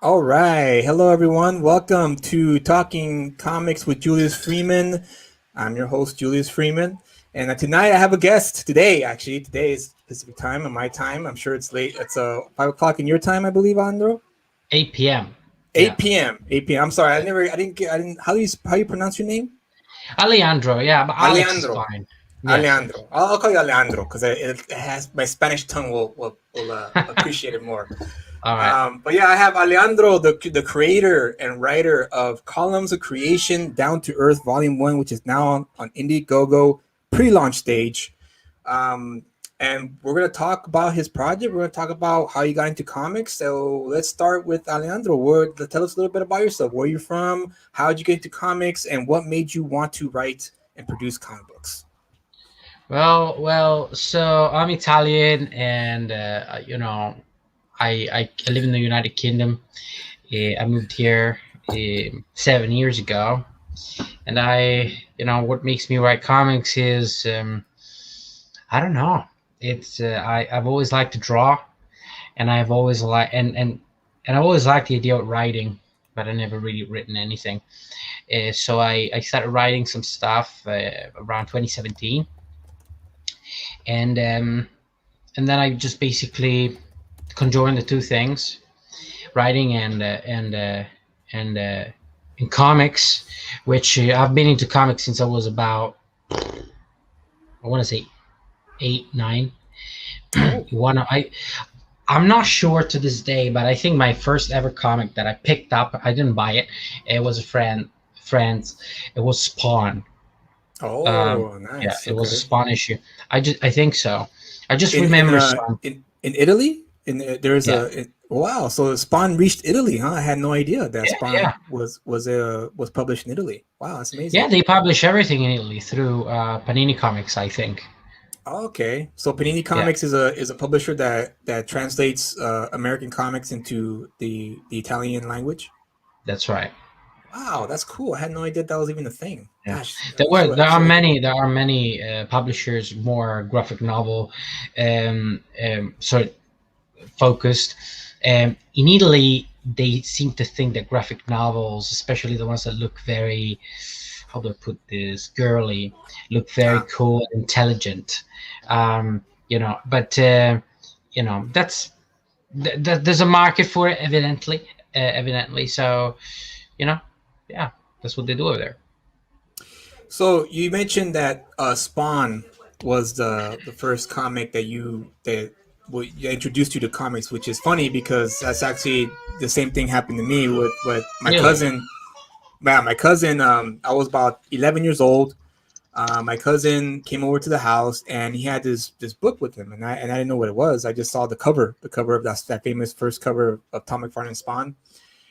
All right. Hello, everyone. Welcome to Talking Comics with Julius Freeman. I'm your host, Julius Freeman. And tonight I have a guest. Today, actually, today is Pacific time and my time. I'm sure it's late. It's 5 o'clock in your time, I believe, Andro. 8 p.m. Yeah. 8 p.m. 8 p.m. I'm sorry. I didn't. How do you pronounce your name? Alejandro, yeah, but Alex is Alejandro. fine. Yes. Alejandro. I'll call you Alejandro because it has my Spanish tongue will appreciate it more. All right. But yeah, I have Alejandro, the creator and writer of Columns of Creation Down to Earth Volume 1, which is now on Indiegogo pre-launch stage. Um, and we're going to talk about his project. We're going to talk about how you got into comics. So let's start with Alejandro. Tell us a little bit about yourself. Where you're from, how did you get into comics, and what made you want to write and produce comic books? Well. So I'm Italian, and I live in the United Kingdom. I moved here 7 years ago, and what makes me write comics is I don't know. It's I've always liked to draw, and I've always liked and I've always liked the idea of writing, but I never really written anything. So I started writing some stuff around 2017, and and then I just basically conjoined the two things, writing and in comics, which I've been into comics since I was about, I want to say 8, 9. Oh, One I'm not sure to this day, but I think my first ever comic that I picked up, I didn't buy it. It was a friend's. It was Spawn. oh, Yeah, nice. it was a Okay. Spawn issue. I think so. I just in in remember uh some. in Italy. There's Yeah, wow. So Spawn reached Italy, huh? I had no idea that yeah, yeah, Spawn was published in Italy. Wow, that's yeah. amazing. They publish everything in Italy through Panini Comics, I think. Okay, so Panini Yeah, Comics is a publisher that translates American comics into the Italian language. that's right. Wow, that's cool. I had no idea that was even a thing. Yeah, Gosh, there I are should look. many publishers more graphic novel sort of focused. In Italy, they seem to think that graphic novels, especially the ones that look very, how do I put this, girly, look very Ah, cool, intelligent. But that's there's a market for it, evidently. So, you know, yeah, that's what they do over there. so you mentioned that Spawn was the first comic that introduced you to comics, which is funny because that's actually the same thing happened to me with my Really? cousin. Man, my cousin, I was about 11 years old. My cousin came over to the house and he had this book with him, and I didn't know what it was. I just saw the cover of that famous first cover of Tom McFarlane's Spawn,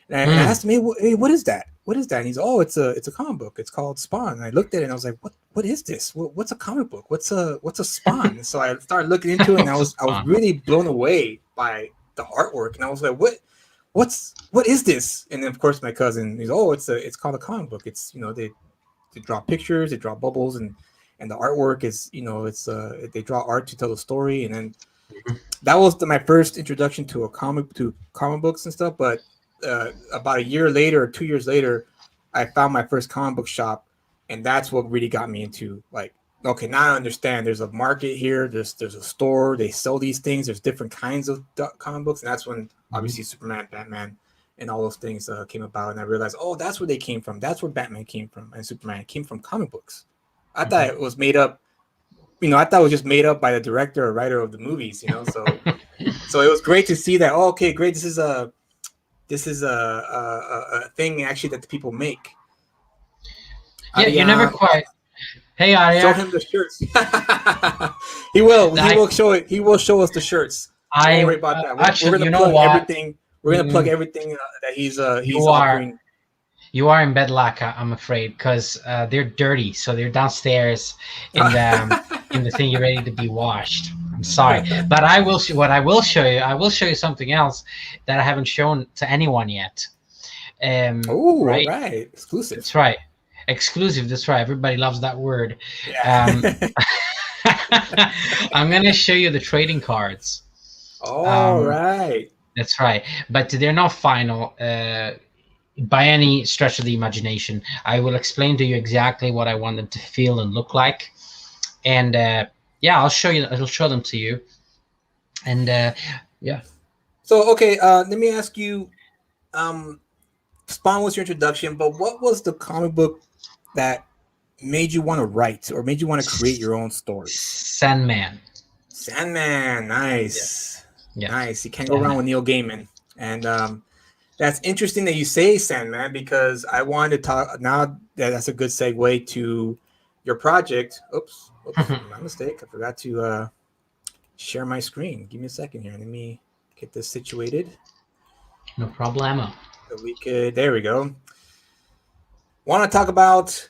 and I Mm. asked him, hey, what is that? What is that? And he's, oh, it's a comic book. It's called Spawn. And I looked at it and I was like, what is this? What's a comic book? What's a Spawn? And so I started looking into it, and So I was fun. really blown away by the artwork, and I was like, what is this? And then of course my cousin, he's, oh, it's called a comic book. It's, they draw pictures, they draw bubbles, and the artwork is, it's they draw art to tell the story. And then that was my first introduction to comic books and stuff. But about a year later or 2 years later, I found my first comic book shop, and that's what really got me into, like, okay, now I understand. There's a market here. There's a store. They sell these things. There's different kinds of comic books, and that's when Mhm. obviously Superman, Batman, and all those things came about. And I realized, oh, that's where they came from. That's where Batman came from, and Superman came from comic books. I thought Mhm. it was made up. I thought it was just made up by the director or writer of the movies. So it was great to see that. Oh, okay, great. This is a thing actually that the people make. Yeah, you never Ariana, quite. Hey, show Arya. him the shirts. He will. He I, will show it. He will show us the shirts. Don't worry I about that. We're actually, gonna you know plug what? everything. We're gonna plug Mm, everything that he's you are offering. you are in bed luck, I'm afraid, because they're dirty, so they're downstairs in the thing you're ready to be washed. I'm sorry, but I will. What I will show you, I will show you something else that I haven't shown to anyone yet. Oh, all Right? right, exclusive. That's right. Exclusive. That's right. Everybody loves that word. Um, Yeah. I'm gonna show you the trading cards. All Um, right. That's right. But they're not final by any stretch of the imagination. I will explain to you exactly what I want them to feel and look like, and yeah, I'll show you. I'll show them to you, and yeah. So okay, let me ask you. Um, Spawn was your introduction, but what was the comic book that made you want to write or made you want to create your own stories? Sandman. Sandman, Yeah, nice, yeah, nice. You can't go wrong Sandman. with Neil Gaiman, and that's interesting that you say Sandman because I wanted to talk now. That's a good segue to your project. Oops, my mistake. I forgot to share my screen. Give me a second here. Let me get this situated. No problemo. So we could. There we go. Want to talk about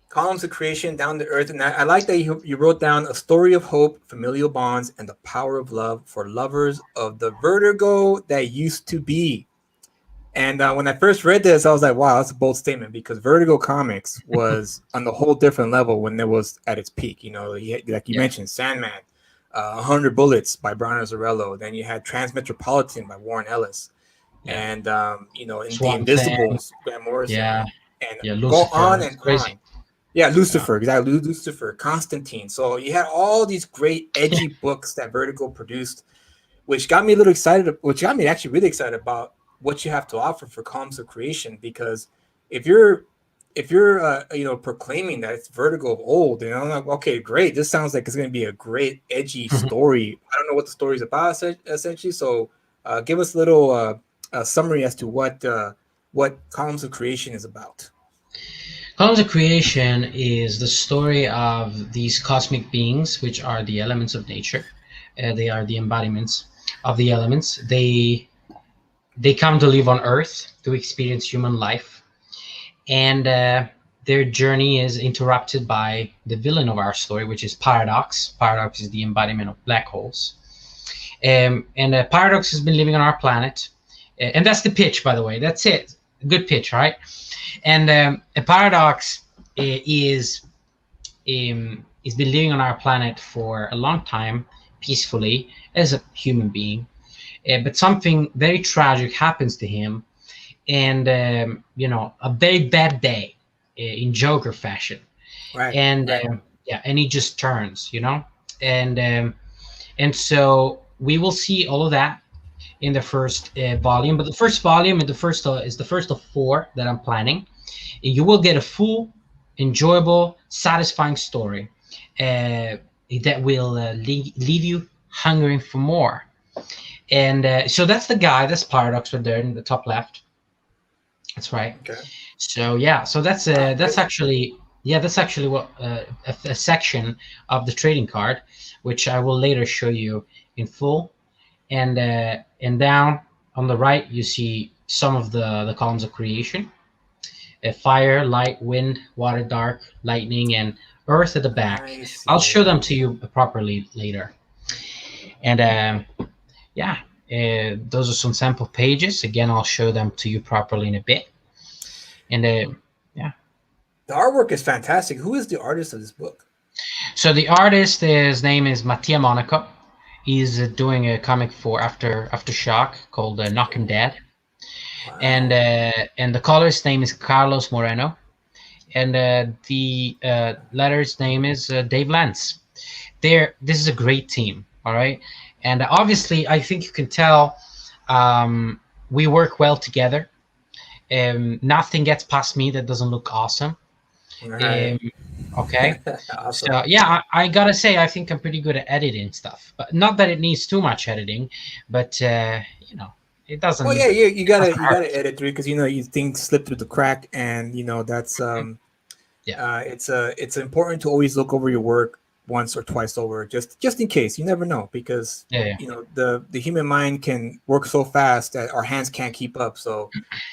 columns of creation, down to earth, and I like that you wrote down a story of hope, familial bonds, and the power of love for lovers of the vertigo that used to be. And when I first read this, I was like, "Wow, that's a bold statement." Because Vertigo Comics was on the whole different level when it was at its peak. You know, like you Yeah, mentioned, Sandman, 100 Bullets by Brian Azzarello. Then you had Transmetropolitan by Warren Ellis, yeah. and in The Swamp Thing. Invisibles, Grant Morrison, Yeah, and yeah. go Lucifer. on It's and crazy. on. Yeah, Yeah. Lucifer, exactly. Lucifer, Constantine. So you had all these great edgy books that Vertigo produced, which got me a little excited, which got me actually really excited about what you have to offer for columns of creation. Because if you're proclaiming that it's Vertigo of old, and I'm like, okay, great, this sounds like it's going to be a great edgy story. I don't know what the story's about essentially, so give us a little summary as to what columns of creation is about. Columns of Creation is the story of these cosmic beings, which are the elements of nature. They are the embodiments of the elements. They come to live on Earth to experience human life, and their journey is interrupted by the villain of our story, which is Paradox. Paradox is the embodiment of black holes, and Paradox has been living on our planet, and that's the pitch, by the way. That's it. Good pitch, right? And a Paradox is he's been living on our planet for a long time, peacefully as a human being. But something very tragic happens to him, and a very bad day in Joker fashion, Right, and right. yeah, and he just turns, and and so we will see all of that in the first volume. But the first volume and the first is the first of four that I'm planning. You will get a full, enjoyable, satisfying story that will leave you hungering for more. And so that's the guy. That's Paradox right there in the top left. That's right. Okay. So yeah, so Wow, that's great. actually that's actually what a section of the trading card, which I will later show you in full. And down on the right you see some of the columns of creation: fire, light, wind, water, dark, lightning, and earth at the back. I I'll show them see. to you properly later. And yeah, those are some sample pages. Again, I'll show them to you properly in a bit. And yeah, The artwork is fantastic. Who is the artist of this book? so the artist, his name is Mattia Monaco. He's doing a comic for Aftershock called Knock 'Em Dead, Wow. and the colorist's name is Carlos Moreno, and the letter's name is Dave Lance. This is a great team, all right, and obviously I think you can tell we work well together. Nothing gets past me that doesn't look awesome. All right. Um, okay, Awesome. so yeah, I gotta say I think I'm pretty good at editing stuff, but not that it needs too much editing, but it Well, doesn't yeah, you it doesn't gotta hurt. edit through because you things slip through the crack, and that's Yeah, it's important to always look over your work once or twice over, just in case. You never know because yeah, yeah, the human mind can work so fast that our hands can't keep up. So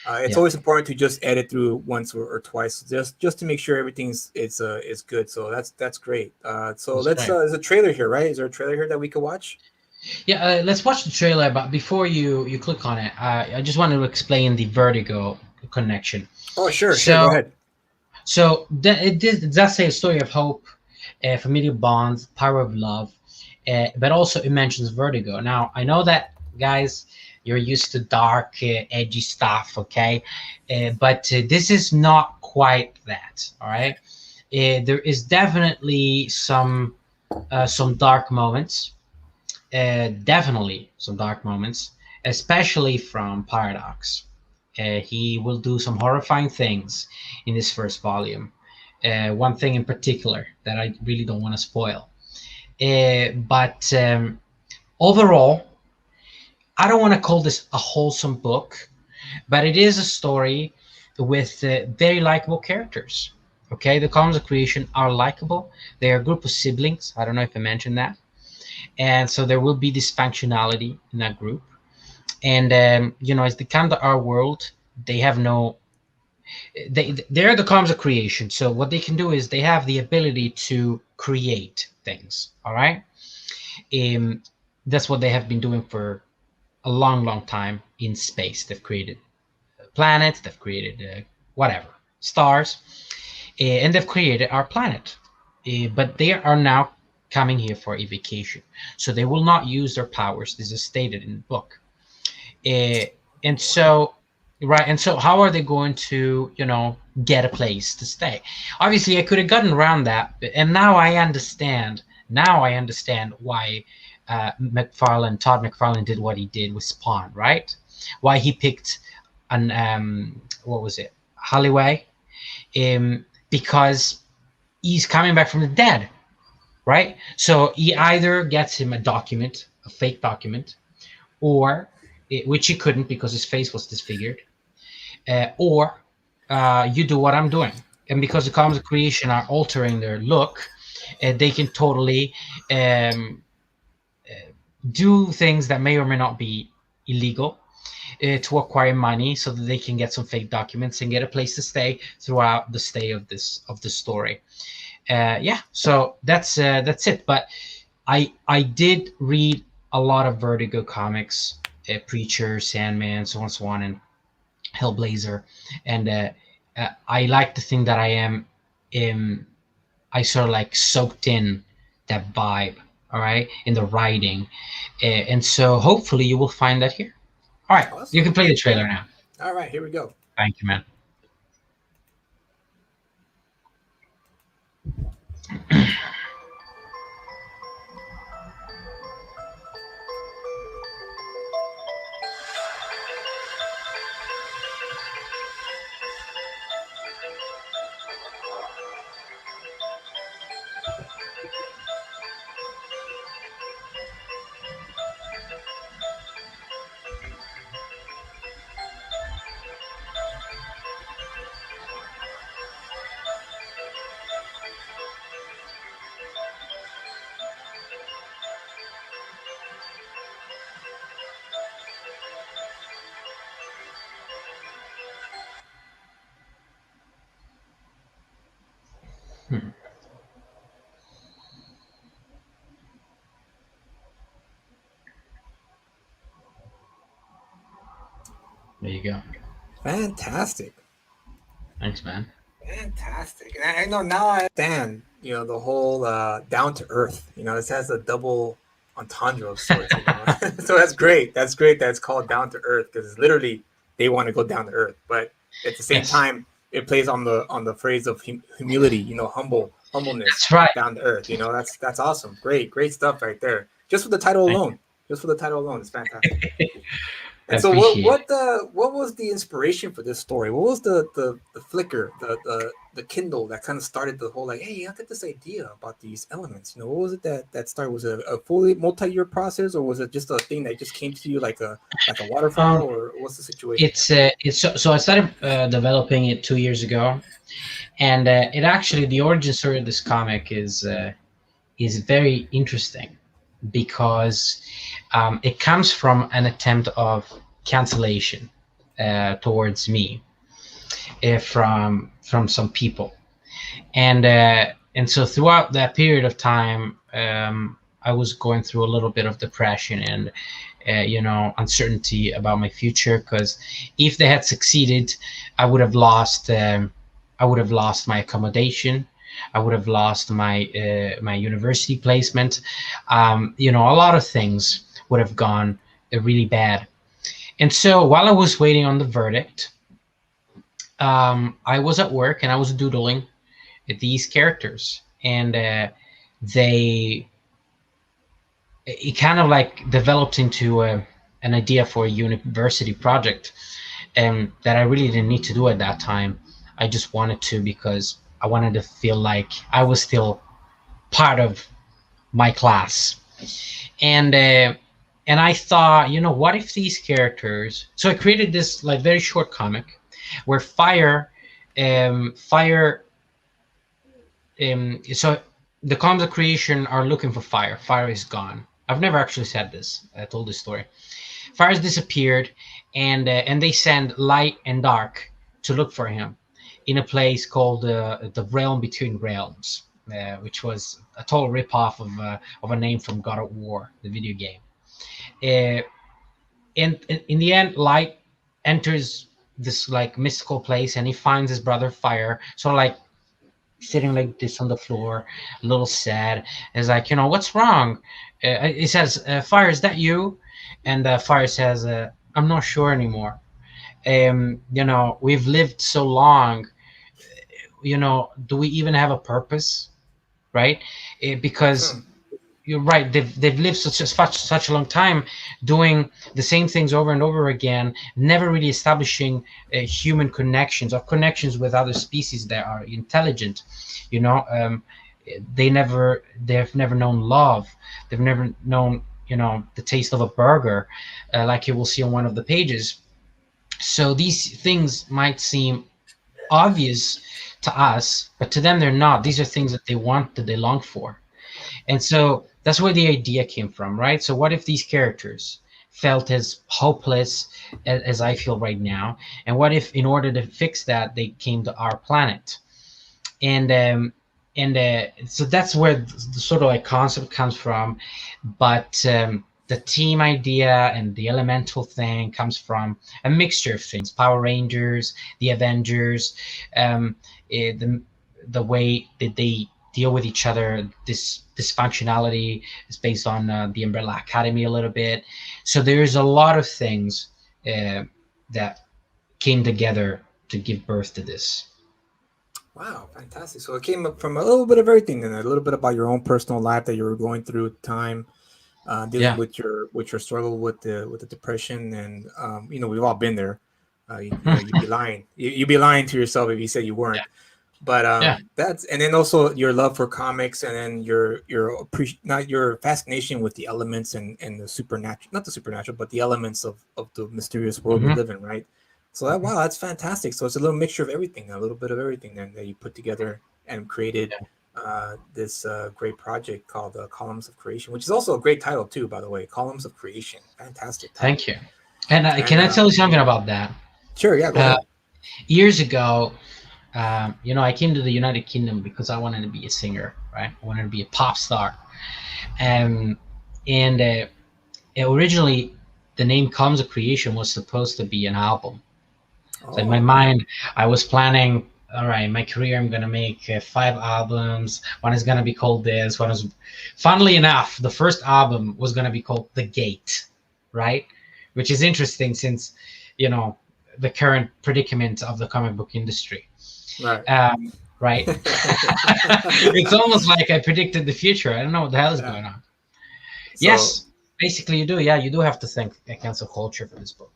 it's yeah. always important to just edit through once or twice, just to make sure everything's is good. So that's great. So That's let's right. there's a trailer here, right? Is there a trailer here that we could watch? Yeah, let's watch the trailer. But before you click on it, I just wanted to explain the Vertigo connection. Oh, sure, go So ahead. it does say a story of hope, familiar bonds, power of love, but also it mentions Vertigo. Now I know that, guys, you're used to dark, edgy stuff, okay? But this is not quite that, all right? There is definitely some dark moments, definitely some dark moments, especially from Paradox. He will do some horrifying things in this first volume. One thing in particular that I really don't want to spoil. But overall, I don't want to call this a wholesome book, but it is a story with very likable characters. Okay, the columns of creation are likable. They are a group of siblings. I don't know if I mentioned that. And so there will be dysfunctionality in that group. And as they come to our world, they have no. They're the columns of creation. So what they can do is they have the ability to create things. All right. Um, that's what they have been doing for a long, long time in space. They've created planets, they've created whatever, stars, and they've created our planet. But they are now coming here for a vacation. So they will not use their powers. This is stated in the book. Uh, and so, right, and so how are they going to, get a place to stay? Obviously, I could have gotten around that, and now I understand. Now I understand why Todd McFarlane did what he did with Spawn, right? Why he picked an what was it, Halliway, because he's coming back from the dead, right? So he either gets him a document, a fake document, or which he couldn't because his face was disfigured, or you do what I'm doing. And because the columns of creation are altering their look, they can totally um, do things that may or may not be illegal to acquire money so that they can get some fake documents and get a place to stay throughout the stay of the story. Yeah, so that's it. But I did read a lot of Vertigo comics, Preacher, Sandman, so on and so on, and Hellblazer, and I like to think that um, I sort of like soaked in that vibe, all right, in the writing, and so hopefully you will find that here. All right, you can Awesome. play the trailer now. All right, here we go. Thank you, man. Hmm, there you go. Fantastic. Thanks, man. Fantastic. And I know now I understand, the whole down to earth. This has a double entendre of sorts. So that's great. That's great that it's called down to earth because it's literally they want to go down to earth. But at the same Yes, time, it plays on the phrase of humility, humbleness, that's right. down to earth. That's awesome. Great stuff right there. Just for the title Thank alone. Just for the title alone, it's fantastic. you. I And so appreciate it. what was the inspiration for this story? What was the flicker, the kindle that kind of started the whole like, hey, I got this idea about these elements. What was it that started? Was it a fully multi-year process, or was it just a thing that just came to you like a waterfall, Um, or what's the situation here? it's so I started developing it 2 years ago, and it actually the origin story of this comic is very interesting because it comes from an attempt of cancellation towards me from some people, and so throughout that period of time, I was going through a little bit of depression and uncertainty about my future because if they had succeeded, I would have lost my accommodation. I would have lost my university placement. A lot of things would have gone really bad. And so while I was waiting on the verdict, I was at work and I was doodling these characters, and they it kind of like developed into an idea for a university project, that I really didn't need to do at that time. I just wanted to because I wanted to feel like I was still part of my class, and I thought, what if these characters? So I created this like very short comic where fire. So the comms of creation are looking for fire. Fire is gone. I've never actually said this. I told this story. Fire has disappeared, and they send light and dark to look for him in a place called the Realm Between Realms, which was a total ripoff of a name from God of War, the video game. Uh, and in the end, light enters this like mystical place, and he finds his brother Fire, sort of like sitting like this on the floor, a little sad. Is like, what's wrong? He says, Fire, is that you? And Fire says, I'm not sure anymore. We've lived so long. Do we even have a purpose, right? Because Hmm. you're right. They've lived such a long time doing the same things over and over again, never really establishing human connections or connections with other species that are intelligent. You know, they've never known love. They've never known the taste of a burger, like you will see on one of the pages. So these things might seem obvious to us, but to them they're not. These are things that they want, that they long for. And so that's where the idea came from, right? So what if these characters felt as hopeless as I feel right now? And what if, in order to fix that, they came to our planet? And so that's where the sort of like concept comes from. But the team idea and the elemental thing comes from a mixture of things: Power Rangers, the Avengers, the way that they deal with each other. This dysfunctionality is based on the Umbrella Academy a little bit. So there's a lot of things that came together to give birth to this. Wow, fantastic. So it came up from a little bit of everything, and a little bit about your own personal life that you were going through at the time, dealing Yeah. with your struggle with the depression, and we've all been there. You'd be lying. You'd be lying to yourself if you said you weren't. But Yeah. that's, and then also your love for comics, and then not your fascination with the elements and the supernatural, not the supernatural, but the elements of the mysterious world we Hmm. live in, right? So wow, that's fantastic. So it's a little mixture of everything, a little bit of everything, then, that you put together and created this great project called Columns of Creation, which is also a great title too, by the way. Columns of Creation, fantastic title. Thank you. And And can I tell you something about that? sure, yeah, go Uh, ahead. Years ago, I came to the United Kingdom because I wanted to be a singer, right? I wanted to be a pop star. Um, and originally, the name Comes of Creation was supposed to be an album. So in my Oh, mind, I was planning, all right, my career, I'm going to make 5 albums. One is going to be called this. One is, funnily enough, the first album was going to be called The Gate, right? Which is interesting since, you know, the current predicament of the comic book industry. right. Right? It's almost like I predicted the future. I don't know what the hell is Yeah. going on. So Yes, basically you do. Yeah, you do have to thank cancel culture for this book.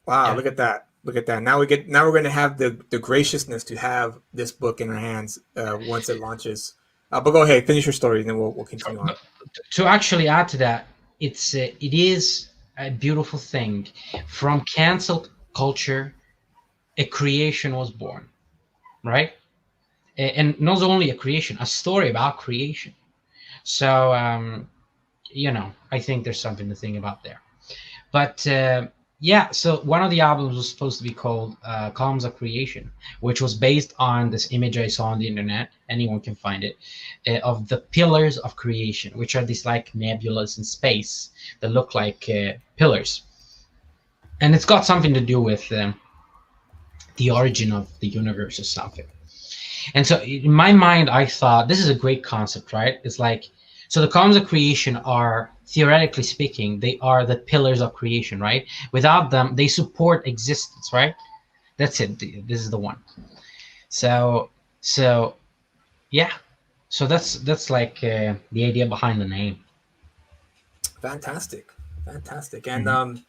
wow, Yeah. look at that. Look at that. Now we're going to have the graciousness to have this book in our hands once it launches. But go ahead, finish your story, and then we'll continue on. But to actually add to that, it is a beautiful thing. From cancel culture, a creation was born, right? And not only a creation, a story about creation. So I think there's something to think about there. But yeah, so one of the albums was supposed to be called Columns of Creation, which was based on this image I saw on the internet. Anyone can find it, of the pillars of creation, which are these like nebulas in space that look like pillars. And it's got something to do with the origin of the universe or something. And so in my mind, I thought this is a great concept, right? It's like So the columns of creation are, theoretically speaking, they are the pillars of creation, right? Without them, they support existence, right? That's it. This is the one. So, so yeah. So that's like the idea behind the name. Fantastic, fantastic, and Mhm.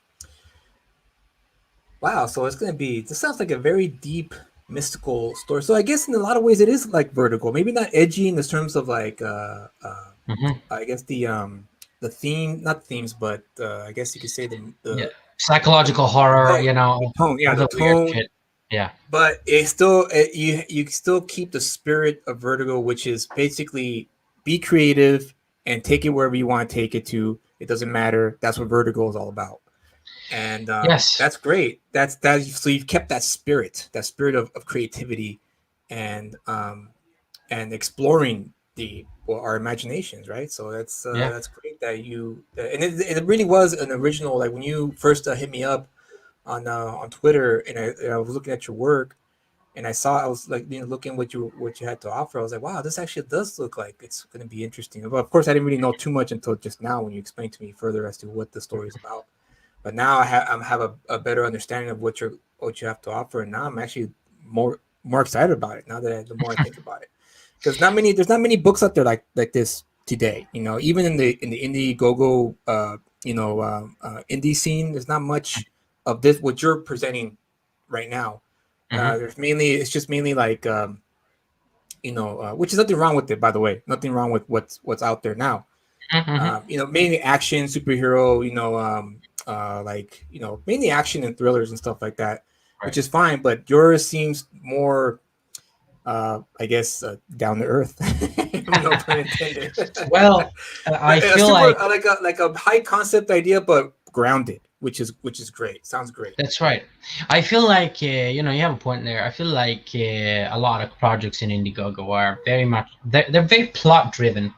wow. So it's gonna be. This sounds like a very deep, mystical story. So I guess in a lot of ways it is like Vertigo. Maybe not edgy in the terms of like, Hmm. I guess the theme, not themes, but I guess you could say Yeah, the psychological the horror, tone, the tone, yeah, all the the weird tone. shit. Yeah. But it still you still keep the spirit of Vertigo, which is basically be creative and take it wherever you want to take it to. It doesn't matter. That's what Vertigo is all about, and Yes. that's great. That. So you've kept that spirit of creativity, and exploring our imaginations, right? So Yeah. that's great that and it really was an original. Like when you first hit me up on Twitter, and I was looking at your work, and I was like, looking what you had to offer. I was like, wow, this actually does look like it's going to be interesting. But of course, I didn't really know too much until just now when you explained to me further as to what the story is about. But now I have a better understanding of what you have to offer, and now I'm actually more excited about it now the more I think about it, because there's not many books out there like this today. Even in the indie go indie scene, there's not much of this what you're presenting right now. Hmm. It's just mainly like which is nothing wrong with it, by the way. Nothing wrong with what's out there now. Hmm. Mainly action, superhero, like mainly action and thrillers and stuff like that, Right. which is fine. But yours seems more, I guess, down to earth. No pun intended. Well, I A feel super like like a high concept idea, but grounded, which is great. Sounds great. that's right. I feel like you have a point there. I feel like a lot of projects in Indiegogo are very much they're very plot driven.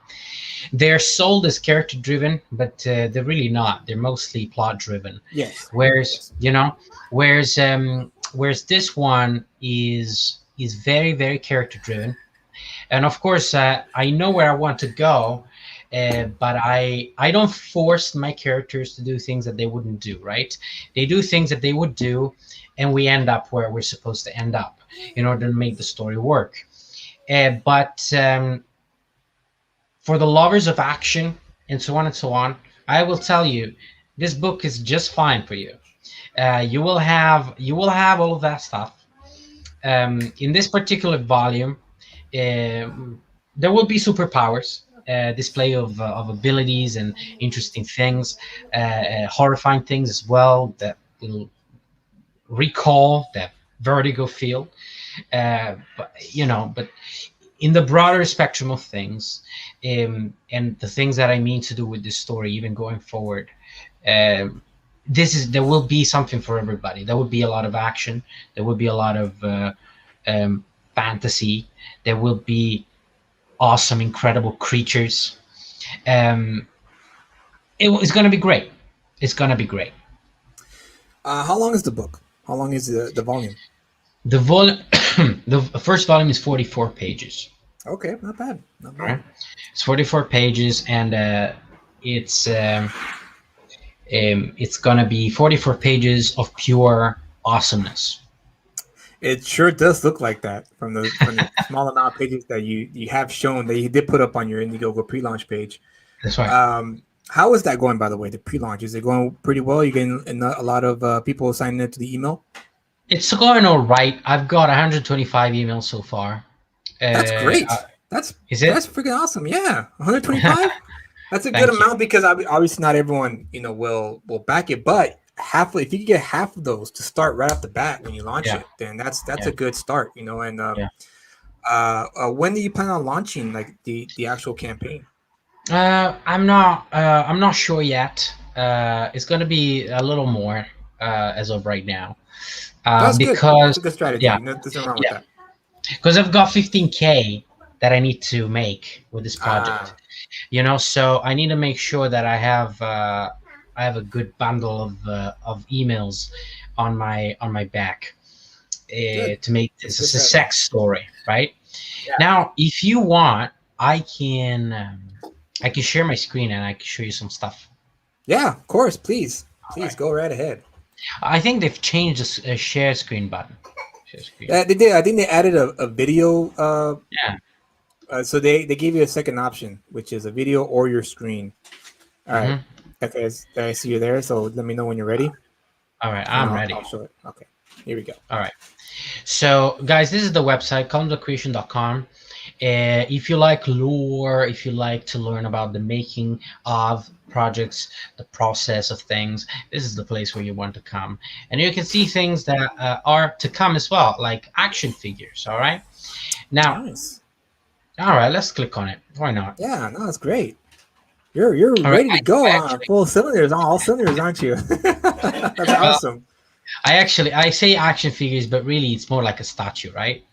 They're sold as character driven, but they're really not. They're mostly plot driven. Yes. Whereas Yes. whereas this one is very very character driven, and of course I know where I want to go, but I don't force my characters to do things that they wouldn't do. Right? They do things that they would do, and we end up where we're supposed to end up in order to make the story work. But for the lovers of action and so on, I will tell you, this book is just fine for you. You will have all of that stuff in this particular volume. There will be superpowers, display of abilities and interesting things, horrifying things as well that will recall that vertigo feel. But in the broader spectrum of things, and the things that I mean to do with this story, even going forward, um, there will be something for everybody. There will be a lot of action. There will be a lot of fantasy. There will be awesome, incredible creatures. Um, it's going to be great. It's going to be great. How long is the book? How long is the volume? The vol- the first volume is 44 pages. Okay, not bad. Not All bad. right, it's 44 pages, and it's um, it's gonna be 44 pages of pure awesomeness. It sure does look like that from the small amount of pages that you have shown that you did put up on your Indiegogo pre-launch page. That's right. How is that going, by the way? The pre-launch, is it going pretty well? You getting a lot of people signing up to the email? It's going all right. I've got 125 emails so far. That's Uh, great. That's is it? that's freaking awesome. Yeah, 125. That's a good Thank you. amount because obviously not everyone will back it, but if you could get half of those to start right off the bat when you launch Yeah, it, then that's yeah, a good start. And yeah. when do you plan on launching like the actual campaign? I'm not sure yet. It's gonna be a little more as of right now, That's good. That's because a good strategy. yeah, Nothing wrong with yeah, that. because I've got 15K that I need to make with this project. Ah, So I need to make sure that I have a good bundle of emails on my back good. to make That's a this a good strategy. success story, right? Yeah. Now, if you want, I can. I can share my screen and I can show you some stuff. Yeah, of course. Please, All please right. go right ahead. I think they've changed the share screen button. Share screen. Yeah, they did. I think they added a video. Yeah. So they gave you a second option, which is a video or your screen. All right. Mm-hmm. Okay, I see you there. So let me know when you're ready, All right. and I'm ready. I'll show it. Okay, here we go. All right. So, guys, this is the website, comicbookcreation.com. If you like lore, if you like to learn about the making of projects, the process of things, this is the place where you want to come. And you can see things that are to come as well, like action figures. All right. Now, Nice. all right, let's click on it. Why not? Yeah, no, it's great. You're All right. ready to go on full cylinders, on all cylinders, aren't you? That's Well, awesome. I say action figures, but really it's more like a statue, right?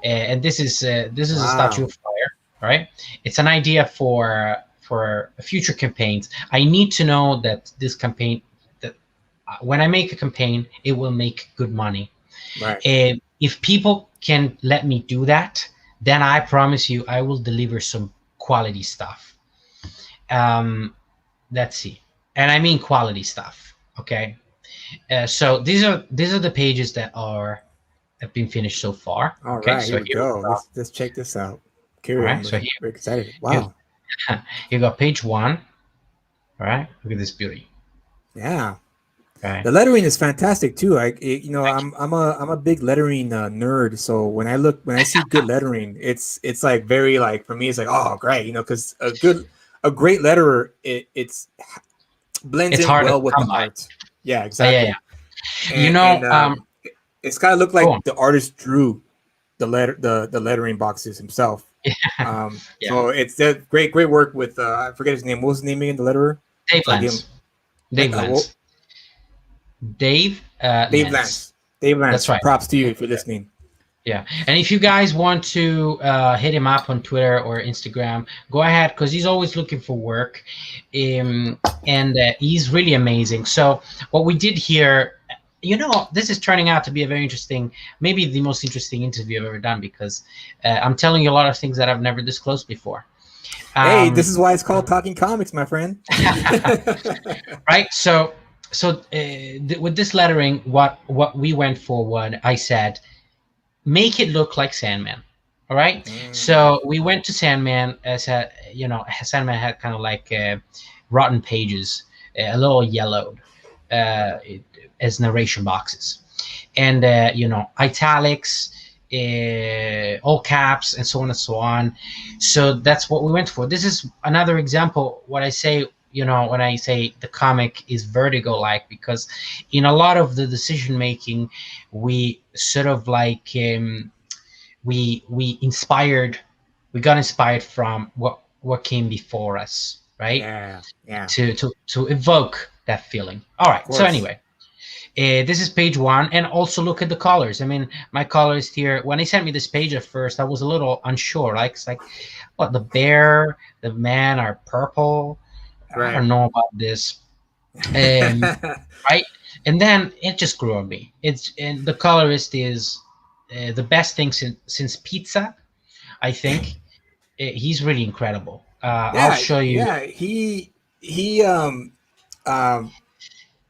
And this is a statue Wow. of fire, right? It's an idea for future campaigns. I need to know that this campaign that when I make a campaign, it will make good money. Right. If people can let me do that, then I promise you I will deliver some quality stuff. Um, let's see, and I mean quality stuff. Okay, so these are the pages that are have been finished so far. All Okay, right. so Here we here we go. go. Let's check this out. All Curious. right, I'm so very excited. you Wow. you got page one. All right, look at this beauty. Yeah. All right, The lettering is fantastic too. thank you. I'm a big lettering nerd. So when I see good lettering, it's like very like for me it's like oh great, because a great letterer it's blends It's in hard to well with the come by. art. Yeah, Yeah, yeah. exactly. You And know, it's gotta look go on. like the artist drew the lettering boxes himself. Yeah, So it's great work with I forget his name. What was his name again? The letterer. Dave So I'll give him Lance. Dave well, Lance. Dave Dave Lance. Lance. Dave That's Lance. right. Props to you if you're listening. Yeah, and if you guys want to hit him up on Twitter or Instagram, go ahead because he's always looking for work, and he's really amazing. So what we did here, this is turning out to be a very interesting, maybe the most interesting interview I've ever done because I'm telling you a lot of things that I've never disclosed before. Hey, this Um, is why it's called Talking Comics, my friend. right? So with this lettering, what we went for, what I said, make it look like Sandman. All right. Mm, So we went to Sandman as Sandman had kind of like rotten pages, a little yellowed it, as narration boxes, and italics, all caps, and so on and so on. So that's what we went for. This is another example. What I say, when I say the comic is vertigo like, because in a lot of the decision making, we sort of like we got inspired from what came before us, right? yeah, yeah, To evoke that feeling. All of right, so course. anyway, this is page one, and also look at the colors. I mean, my colorist here, when he sent me this page at first, I was a little unsure. Like, it's like, what, the bear, the man are purple? I Right. don't know about this. Um, right? And then it just grew on me. And the colorist is the best thing since pizza, I think. He's really incredible. I'll Yeah, show you. yeah. He um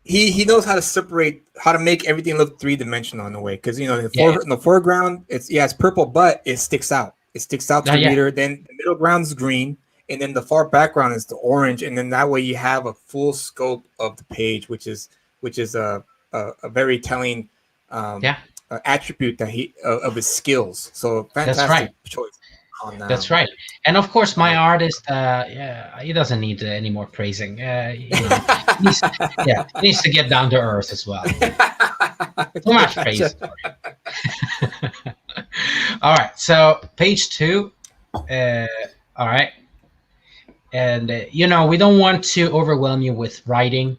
he knows how to separate how to make everything look three-dimensional in a way because Yeah, in the foreground it's purple but it sticks out, to yeah. the Yeah, reader. Then the middle ground is green, and then the far background is the orange, and then that way you have a full scope of the page, which is a very telling um yeah. attribute that he of his skills. So That's right. fantastic choice on That's right. And of course, on my the artist, yeah, he doesn't need any more praising. He needs, yeah, he needs to get down to earth as well. Too much gotcha. praise. All right, so page two. Uh, all right, and we don't want to overwhelm you with writing.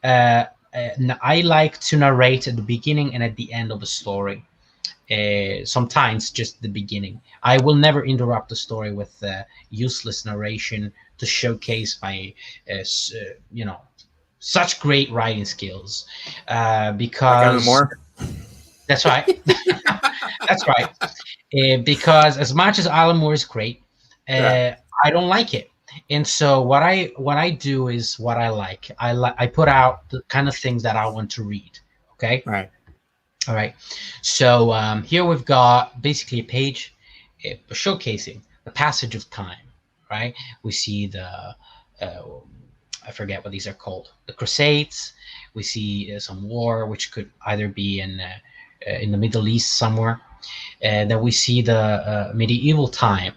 I like to narrate at the beginning and at the end of a story. Sometimes just the beginning. I will never interrupt the story with useless narration to showcase my, such great writing skills. Like Alan Because Moore. that's right. That's right. Because as much as Alan Moore is great, Yeah. I don't like it. And so what I do is what I like. I put out the kind of things that I want to read. Okay. Right. All right. So here we've got basically a page showcasing the passage of time. Right. We see the uh, I forget what these are called. The Crusades. We see some war, which could either be in the Middle East somewhere. Then we see the medieval time,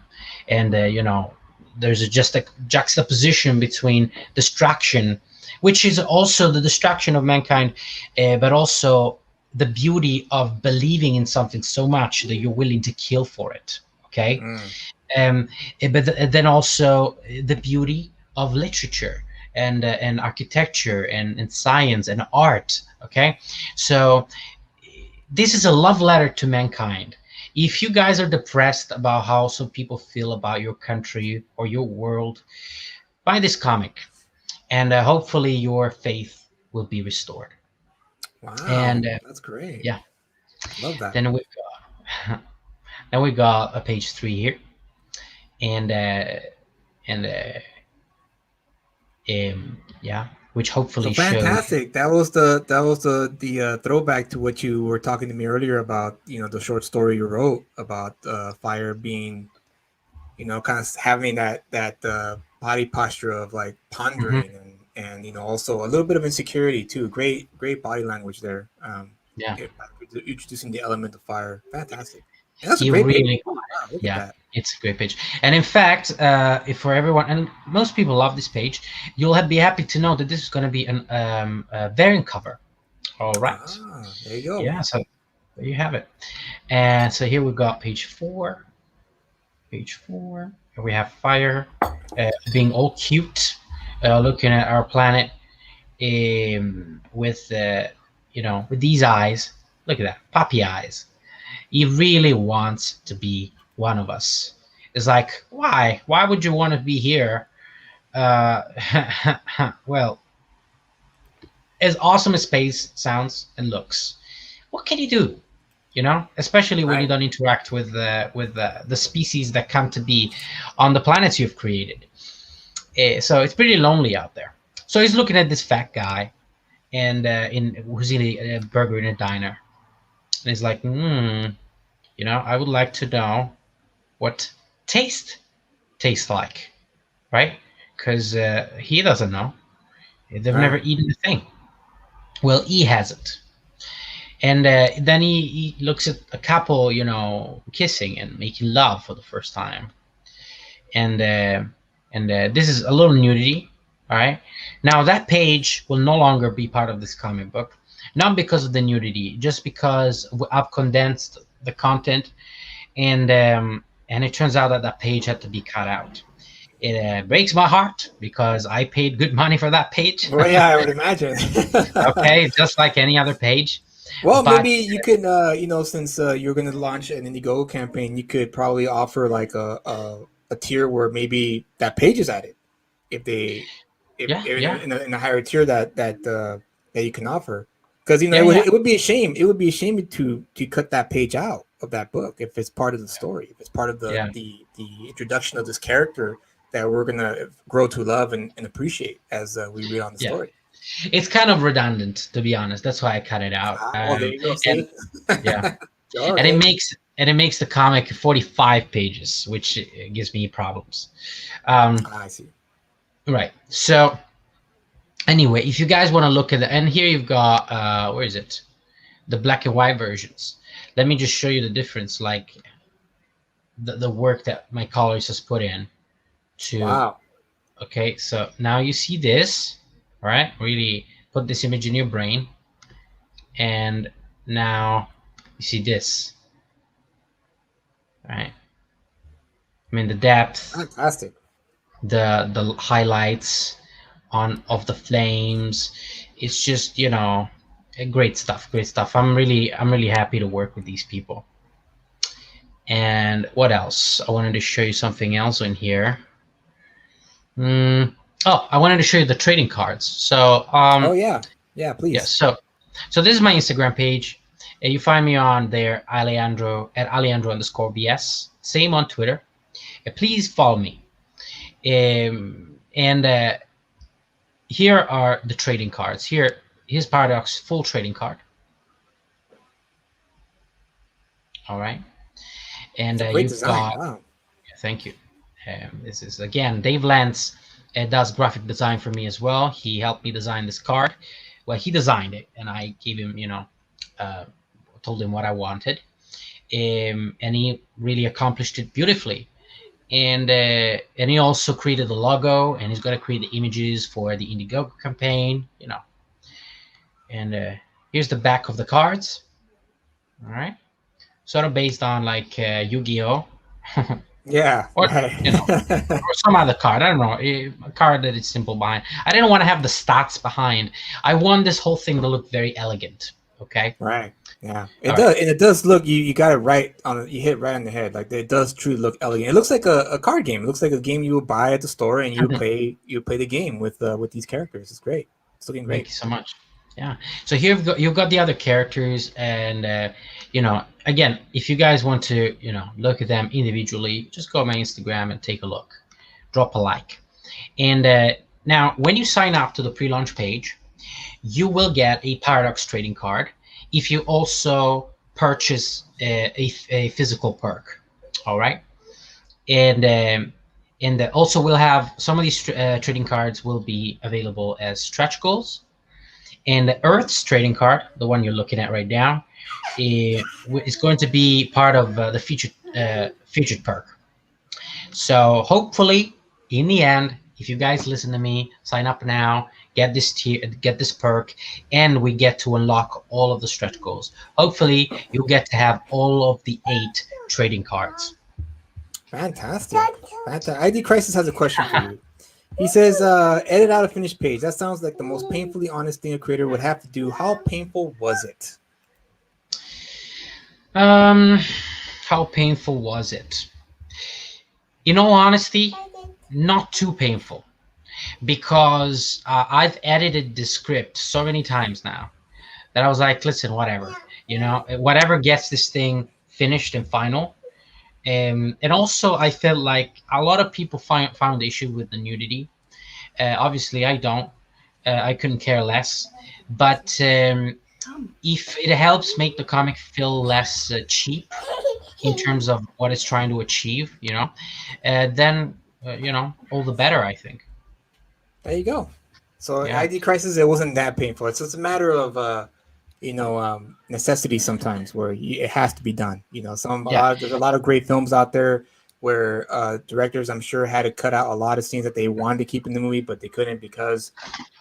and there's just a juxtaposition between distraction, which is also the distraction of mankind, but also the beauty of believing in something so much that you're willing to kill for it. Okay. Mm, um, then also the beauty of literature and architecture and science and art. Okay, so this is a love letter to mankind. If you guys are depressed about how some people feel about your country or your world, buy this comic, and hopefully your faith will be restored. And wow, that's great. yeah, Love that. then we then we got a page 3 here, and yeah, which So hopefully shows. fantastic. That was the throwback to what you were talking to me earlier about, the short story you wrote about fire being, kind of having that body posture of like Mhm, pondering and also a little bit of insecurity too. Great body language there. yeah, Introducing the element of fire. Fantastic. And that's a he great page really, too. Wow, look at yeah, that. it's a great page. And in fact, if for everyone, and most people love this page, be happy to know that this is going to be a variant cover. All right. There you go. Yeah, so there you have it. And so here we've got page 4. We have fire being all cute, looking at our planet with with these eyes. Look at that, puppy eyes. He really wants to be one of us. It's like, why? Why would you want to be here? Uh, well, as awesome as space sounds and looks, what can you do? Especially when you Right. don't interact with the species that come to be on the planets you've created. So it's pretty lonely out there. So he's looking at this fat guy, and in who's eating a burger in a diner, and he's like, I would like to know what taste tastes like, right? Because he doesn't know. They've never Right. eaten a thing. Well, he hasn't. And then he looks at a couple, kissing and making love for the first time. And this is a little nudity, all right? Now, that page will no longer be part of this comic book, not because of the nudity, just because I've condensed the content, and it turns out that that page had to be cut out. It breaks my heart because I paid good money for that page. Well, yeah, I would imagine. Okay, just like any other page. Well, But maybe you could, since you're going to launch an Indiegogo campaign, you could probably offer like a tier where maybe that page is added. If they, if yeah, yeah, in a higher tier that you can offer, because yeah, it would yeah, it would be a shame. It would be a shame to cut that page out of that book if it's part of the story, if it's part of yeah, the introduction of this character that we're gonna grow to love and appreciate as we read on the yeah. story. It's kind of redundant, to be honest. That's why I cut it out. Well, there you go. And See, yeah, all and it right. makes and it makes the comic 45 pages, which gives me problems. Um, I see. right. So anyway, if you guys want to look at and here you've got where is it? The black and white versions. Let me just show you the difference, like the work that my colorist has put in to. Wow. Okay, so now you see this, all right? Really put this image in your brain, and now you see this, all right? I mean, the depth, Fantastic. the highlights on of the flames. It's just great stuff, great stuff. I'm really happy to work with these people. And what else? I wanted to show you something else in here. Oh, I wanted to show you the trading cards. So Oh yeah. Yeah, yeah, please. so this is my Instagram page. You find me on there, Alejandro _BS. Same on Twitter. Please follow me. And here are the trading cards. Here, his Paradox full trading card. All right, and It's a great you've design. got. Wow. Thank you. This is again Dave Lance does graphic design for me as well. He helped me design this card. Well, he designed it, and I gave him, uh, told him what I wanted, and he really accomplished it beautifully. And he also created the logo, and he's going to create the images for the Indiegogo campaign. And here's the back of the cards. All right, sort of based on like Yu-Gi-Oh, Yeah. or Right. or some other card. I don't know, a card that is simple behind. I didn't want to have the stats behind. I want this whole thing to look very elegant. Okay. Right. Yeah. All It right. does, and it does look. You got it right on. You hit right on the head. Like it does truly look elegant. It looks like a card game. It looks like a game you would buy at the store, and you play. You play the game with these characters. It's great. It's looking Thank great. you so much. Yeah. So here you've got the other characters, and again, if you guys want to look at them individually, just go on my Instagram and take a look. Drop a like. And now, when you sign up to the pre-launch page, you will get a Paradox trading card if you also purchase a physical perk. All right. And also we'll have some of these trading cards will be available as stretch goals. And the Earth's trading card, the one you're looking at right now, is going to be part of the featured perk. So hopefully, in the end, if you guys listen to me, sign up now, get this perk, and we get to unlock all of the stretch goals. Hopefully, you'll get to have all of the 8 trading cards. Fantastic. Fantastic. ID Crisis has a question for you. He says, edit out a finished page. That sounds like the most painfully honest thing a creator would have to do. How painful was it? How painful was it? In all honesty, not too painful, because I've edited the script so many times now that I was like, listen, whatever, whatever gets this thing finished and final. And also, I felt like a lot of people found issue with the nudity. Obviously, I don't. I couldn't care less. But if it helps make the comic feel less cheap in terms of what it's trying to achieve, then all the better, I think. There you go. So Yeah. ID Crisis, it wasn't that painful. It's just a matter of necessity sometimes where it has to be done. There's a lot of great films out there where directors, I'm sure, had to cut out a lot of scenes that they wanted to keep in the movie, but they couldn't because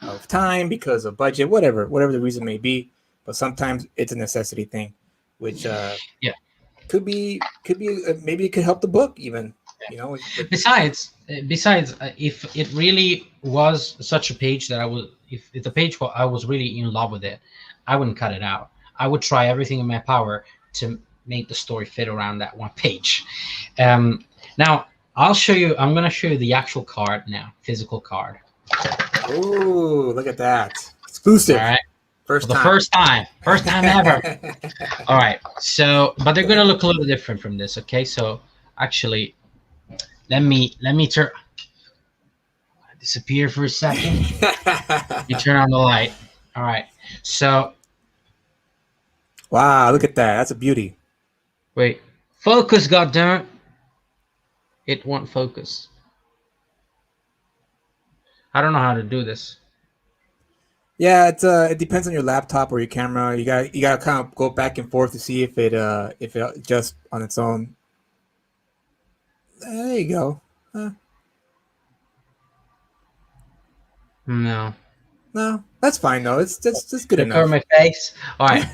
of time, because of budget, whatever the reason may be. But sometimes it's a necessity thing, which could be maybe it could help the book even. Besides, if it really was such a page that if the page I was really in love with it, I wouldn't cut it out. I would try everything in my power to make the story fit around that one page. Now I'm going to show you the actual card now, physical card. Ooh, look at that. Exclusive. All right. First time ever. All right. So, but they're going to look a little different from this. Okay. So actually, let me disappear for a second. You turn on the light. All right. So. Wow, look at that. That's a beauty. Wait. Focus, goddammit. It won't focus. I don't know how to do this. Yeah, it depends on your laptop or your camera. You got to kind of go back and forth to see if it adjusts on its own. There you go. No, that's fine though. It's good enough. Cover my face. All right.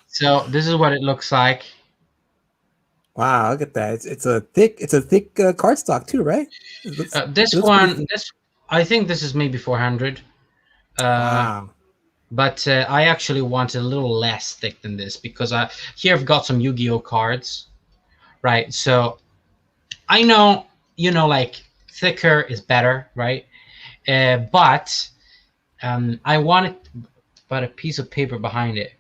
So this is what it looks like. Wow, look at that. It's a thick cardstock too, right? I think this is maybe 400. Wow. But I actually want a little less thick than this because here I've got some Yu-Gi-Oh cards, right? So I know, like thicker is better, right? But I wanted a piece of paper behind it.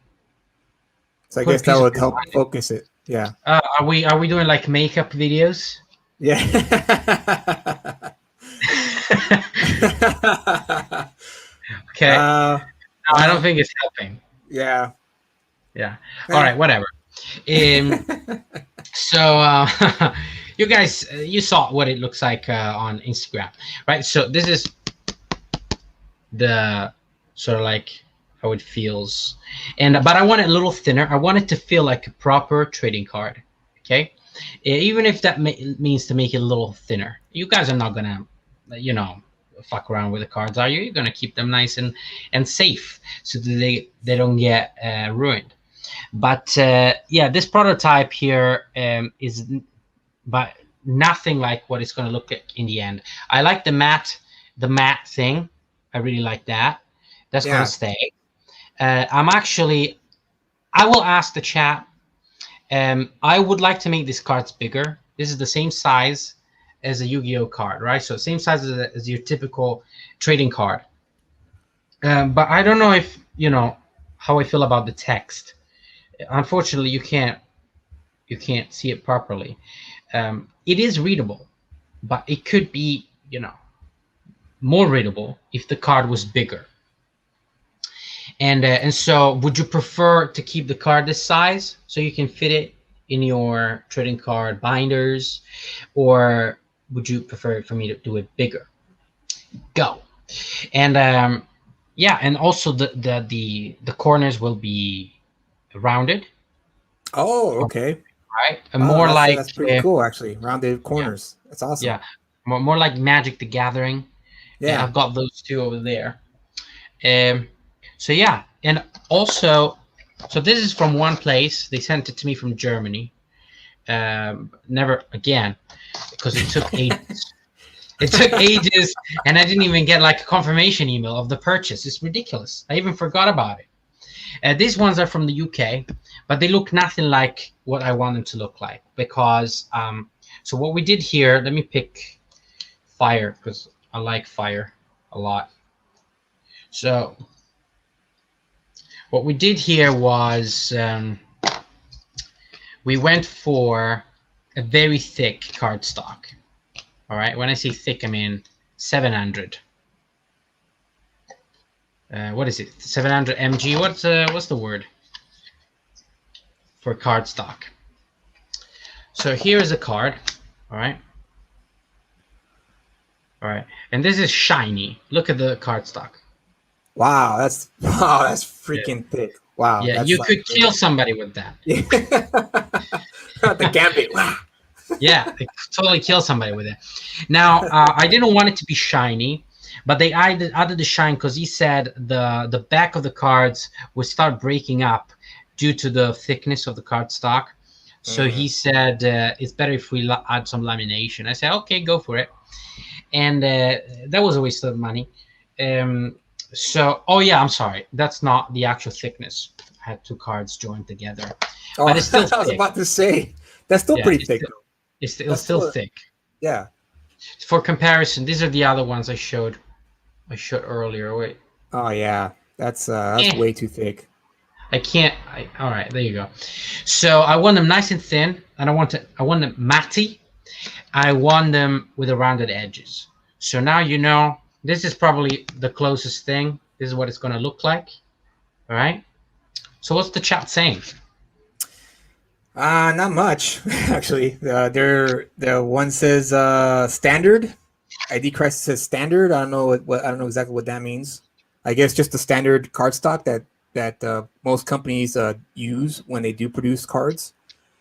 So I guess that would help focus it. Yeah. Are we doing like makeup videos? Yeah. Okay, uh, no, I don't well, think it's helping. yeah. Yeah. All Eh. right, whatever. Um, so you guys, you saw what it looks like on Instagram, right? So this is the sort of like how it feels, and but I want it a little thinner. I want it to feel like a proper trading card. Okay, even if that means to make it a little thinner. You guys are not gonna, you know, fuck around with the cards, are you? You're gonna keep them nice and safe so that they don't get ruined. But yeah, this prototype here is but nothing like what it's going to look like in the end. I like the matte thing. I really like that. That's going to Yeah. stay. I'm actually. I will ask the chat. I would like to make these cards bigger. This is the same size as a Yu-Gi-Oh card, right? So same size as your typical trading card. But I don't know if you know how I feel about the text. Unfortunately, you can't see it properly. It is readable, but it could be, more readable if the card was bigger. And so, would you prefer to keep the card this size so you can fit it in your trading card binders, or would you prefer for me to do it bigger? Go. And yeah, and also the corners will be rounded, Oh, okay. right? And Wow, more like that's pretty cool actually. Rounded yeah, corners. That's awesome. yeah, more like Magic the Gathering. Yeah. I've got those two over there. Um, so yeah, and also, so this is from one place. They sent it to me from Germany. Never again, because it took ages. It took ages, and I didn't even get like a confirmation email of the purchase. It's ridiculous. I even forgot about it. These ones are from the UK, but they look nothing like what I want them to look like because. So what we did here, let me pick fire because I like fire a lot. So what we did here was we went for a very thick cardstock. All right, when I say thick, I mean 700. What is it? 700 mg. What's the word for cardstock? So here is a card. All right, all right, and this is shiny. Look at the cardstock. Wow, that's wow, that's Yeah, freaking thick. Wow, yeah, that's you like could kill somebody with that. yeah. The gambit. Wow. Yeah, they totally kill somebody with it. Now, I didn't want it to be shiny, but they added the shine because he said the back of the cards would start breaking up due to the thickness of the cardstock. So Mm. he said it's better if we add some lamination. I said, okay, go for it. And that was a waste of money. So, oh yeah, I'm sorry. That's not the actual thickness. I had two cards joined together, Oh, but it's still I was thick. about to say that's still Yeah, pretty thick though. it's That's still still thick. yeah. For comparison, these are the other ones I showed earlier. Wait. Oh yeah. That's Eh, way too thick. I can't. All right, there you go. So I want them nice and thin, and I want them matty. I want them with the rounded edges. So now you know this is probably the closest thing. This is what it's going to look like. All right. So what's the chat saying? Not much actually. The one says standard. ID Crisis says standard. I don't know what I don't know exactly what that means. I guess just the standard cardstock that most companies use when they do produce cards.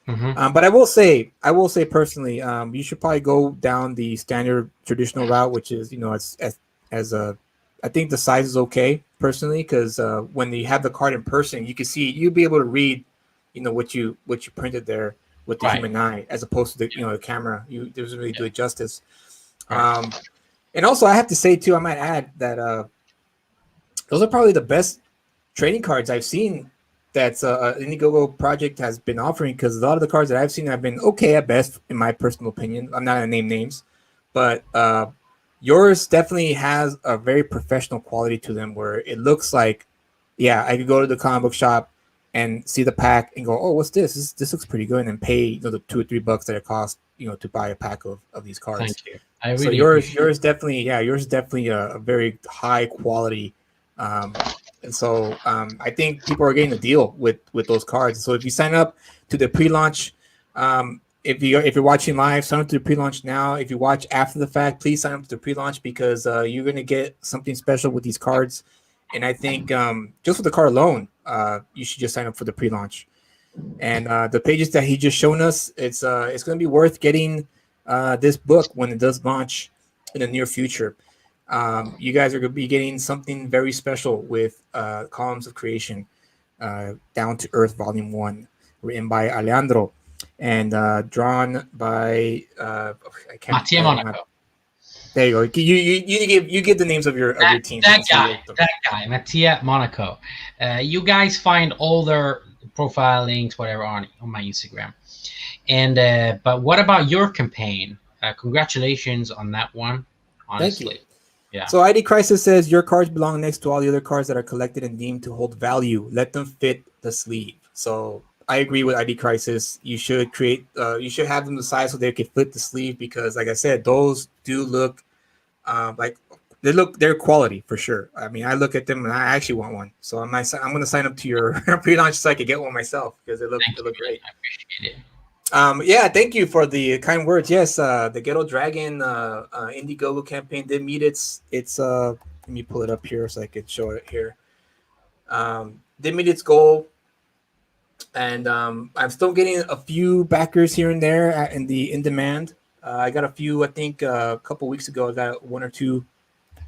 Mm-hmm. But I will say personally, you should probably go down the standard traditional route, which is as a, I think the size is okay personally because when you have the card in person, you can see you'll be able to read, what you printed there with the Right. human eye, as opposed to the camera. You doesn't really do it justice. Right. Um, and also, I have to say too, I might add that those are probably the best trading cards I've seen that's Indiegogo project has been offering because a lot of the cards that I've seen have been okay at best, in my personal opinion. I'm not gonna name names, but yours definitely has a very professional quality to them where it looks like, yeah, I could go to the comic book shop, and see the pack and go, oh, what's this? This looks pretty good, and then pay the $2 or $3 that it costs to buy a pack of these cards. Thank you. I So really yours appreciate. yours definitely yours is definitely a very high quality, um, and so I think people are getting a deal with those cards. So if you sign up to the pre-launch, if you're watching live, sign up to the pre-launch now. If you watch after the fact, please sign up to the pre-launch because you're gonna get something special with these cards. And I think just for the card alone, you should just sign up for the pre-launch. And the pages that he just shown us, it's going to be worth getting this book when it does launch in the near future. You guys are going to be getting something very special with Columns of Creation, Down to Earth Volume One, written by Alejandro, and drawn by I can't. Mattia I'm not. Monaco. There you go. You give the names of That your team so you that can see who guy, wrote them. that guy, Mattia Monaco. You guys find all their profile links, whatever, on my Instagram. And but what about your campaign? Congratulations on that one. Thank you. Honestly, yeah. So ID Crisis says your cards belong next to all the other cards that are collected and deemed to hold value. Let them fit the sleeve. So I agree with ID Crisis. You should you should have them the size so they can fit the sleeve because, like I said, those do look like they're quality for sure. I mean, I look at them and I actually want one. So I'm going to sign up to your pre-launch so I can get one myself because Thank they you, look man. great. I appreciate it. Yeah, thank you for the kind words. Yes, the Ghetto Dragon Indiegogo campaign did meet its let me pull it up here so I could show it here. Did meet its goal, and I'm still getting a few backers here and there in the in demand. I got a few. I think a couple weeks ago, I got one or two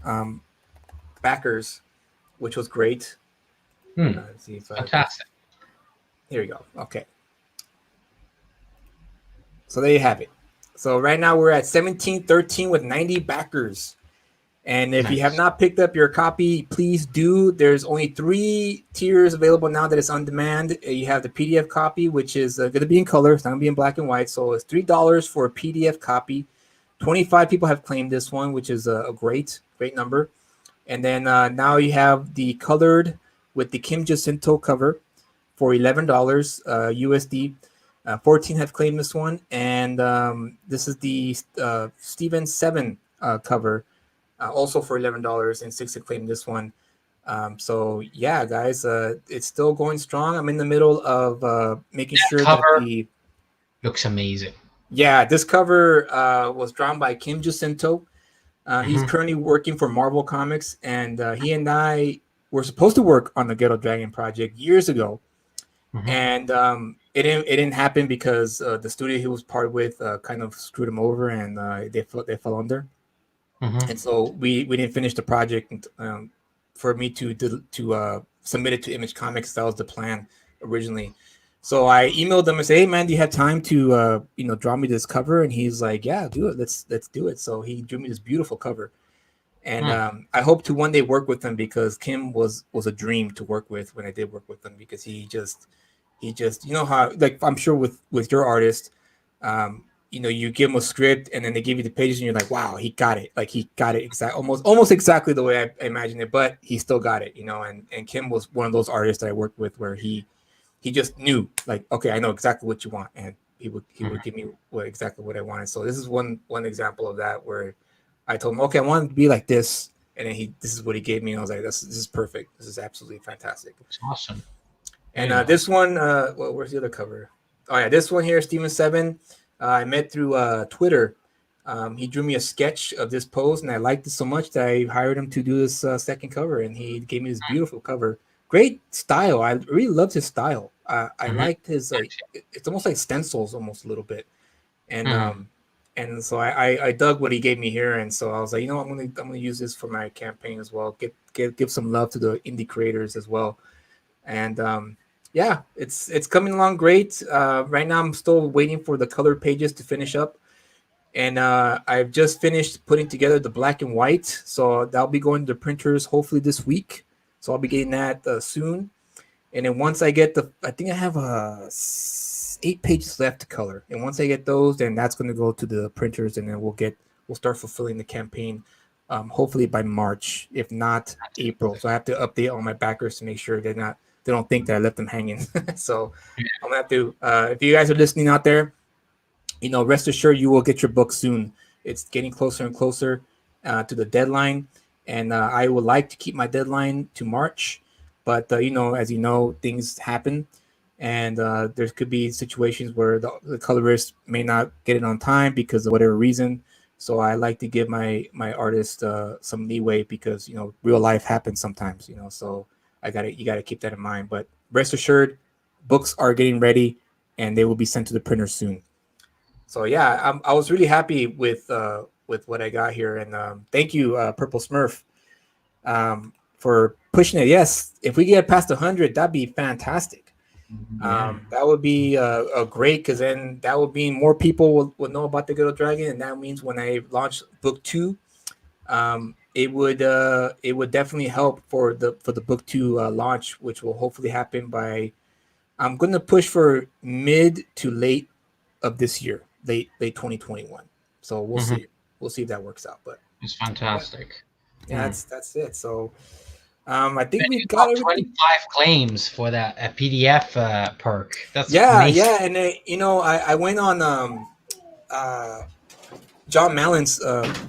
um, backers, which was great. Let's see if I can. Fantastic. Here we go. Okay, so there you have it. So right now we're at 1713 with 90 backers. And if you have Nice. not picked up your copy, please do. There's only 3 tiers available now that it's on demand. You have the PDF copy, which is going to be in color. It's not going to be in black and white. So it's $3 for a PDF copy. 25 people have claimed this one, which is a great number. And then now you have the colored with the Kim Jacinto cover for $11 USD. 14 have claimed this one. And this is the Steven 7 cover also for $11, and 6 acclaimed this one. So yeah, guys, it's still going strong. I'm in the middle of making That sure that cover looks amazing. this cover was drawn by Kim Jacinto. He's Hmm. currently working for Marvel Comics, and he and I were supposed to work on the Ghetto Dragon project years ago, Hmm. and it didn't happen because the studio he was part with kind of screwed him over, and they fell under. Hmm. And so we didn't finish the project for me to submit it to Image Comics. That was the plan originally. So I emailed them and said, "Hey man, do you have time to draw me this cover?" And he's like, "Yeah, do it. Let's do it." So he drew me this beautiful cover, and Hmm. I hope to one day work with him because Kim was a dream to work with when I did work with him because he just how like I'm sure with your artist, you give him a script and then they give you the pages and you're like, wow, he got it. Like he got it almost exactly the way I imagined it, but he still got it. And Kim was one of those artists that I worked with where he just knew like, okay, I know exactly what you want, and he would Hmm. give me exactly what I wanted. So this is one example of that where I told him, okay, I want it to be like this, and then this is what he gave me, and I was like, this is perfect. This is absolutely fantastic. Looks awesome. And Very this nice. one, where's the other cover? Oh yeah, this one here, Steven Seven. I met through Twitter. He drew me a sketch of this pose, and I liked it so much that I hired him to do this second cover, and he gave me this beautiful cover. Great style. I really loved his style. I Hmm. liked his it's almost like stencils, almost a little bit, and Hmm. so I dug what he gave me here, and so I was like, I'm gonna use this for my campaign as well. Give some love to the indie creators as well, and yeah, it's coming along great. Right now, I'm still waiting for the colored pages to finish up, and I've just finished putting together the black and white, so that'll be going to the printers hopefully this week. So I'll be getting that soon, and then once I get I think I have 8 pages left to color, and once I get those, then that's going to go to the printers, and then we'll start fulfilling the campaign. Hopefully by March, if not That's April. fantastic. So I have to update all my backers to make sure they're not they don't think that I left them hanging. So I'm gonna have to. If you guys are listening out there, rest assured you will get your book soon. It's getting closer and closer to the deadline, and I would like to keep my deadline to March, but as you know, things happen, and there could be situations where the colorist may not get it on time because of whatever reason. So I like to give my artist some leeway because real life happens sometimes. So you gotta keep that in mind. But rest assured, books are getting ready, and they will be sent to the printer soon. So yeah, I was really happy with what I got here, and thank you, Purple Smurf, for pushing it. Yes, if we get past 100, that'd be fantastic. Yeah. That would be a great, because then that would mean more people will know about the Little Dragon, and that means when I launch book two, it would definitely help for the book two launch, which will hopefully happen by. I'm gonna push for mid to late of this year, late 2021. So we'll Hmm. see. We'll see if that works out. But It's yeah, fantastic. yeah, Hmm. that's it. So I think And we you got got everything. 25 claims for that PDF perk. That's Yeah, amazing. yeah, and I went on uh John Mallon's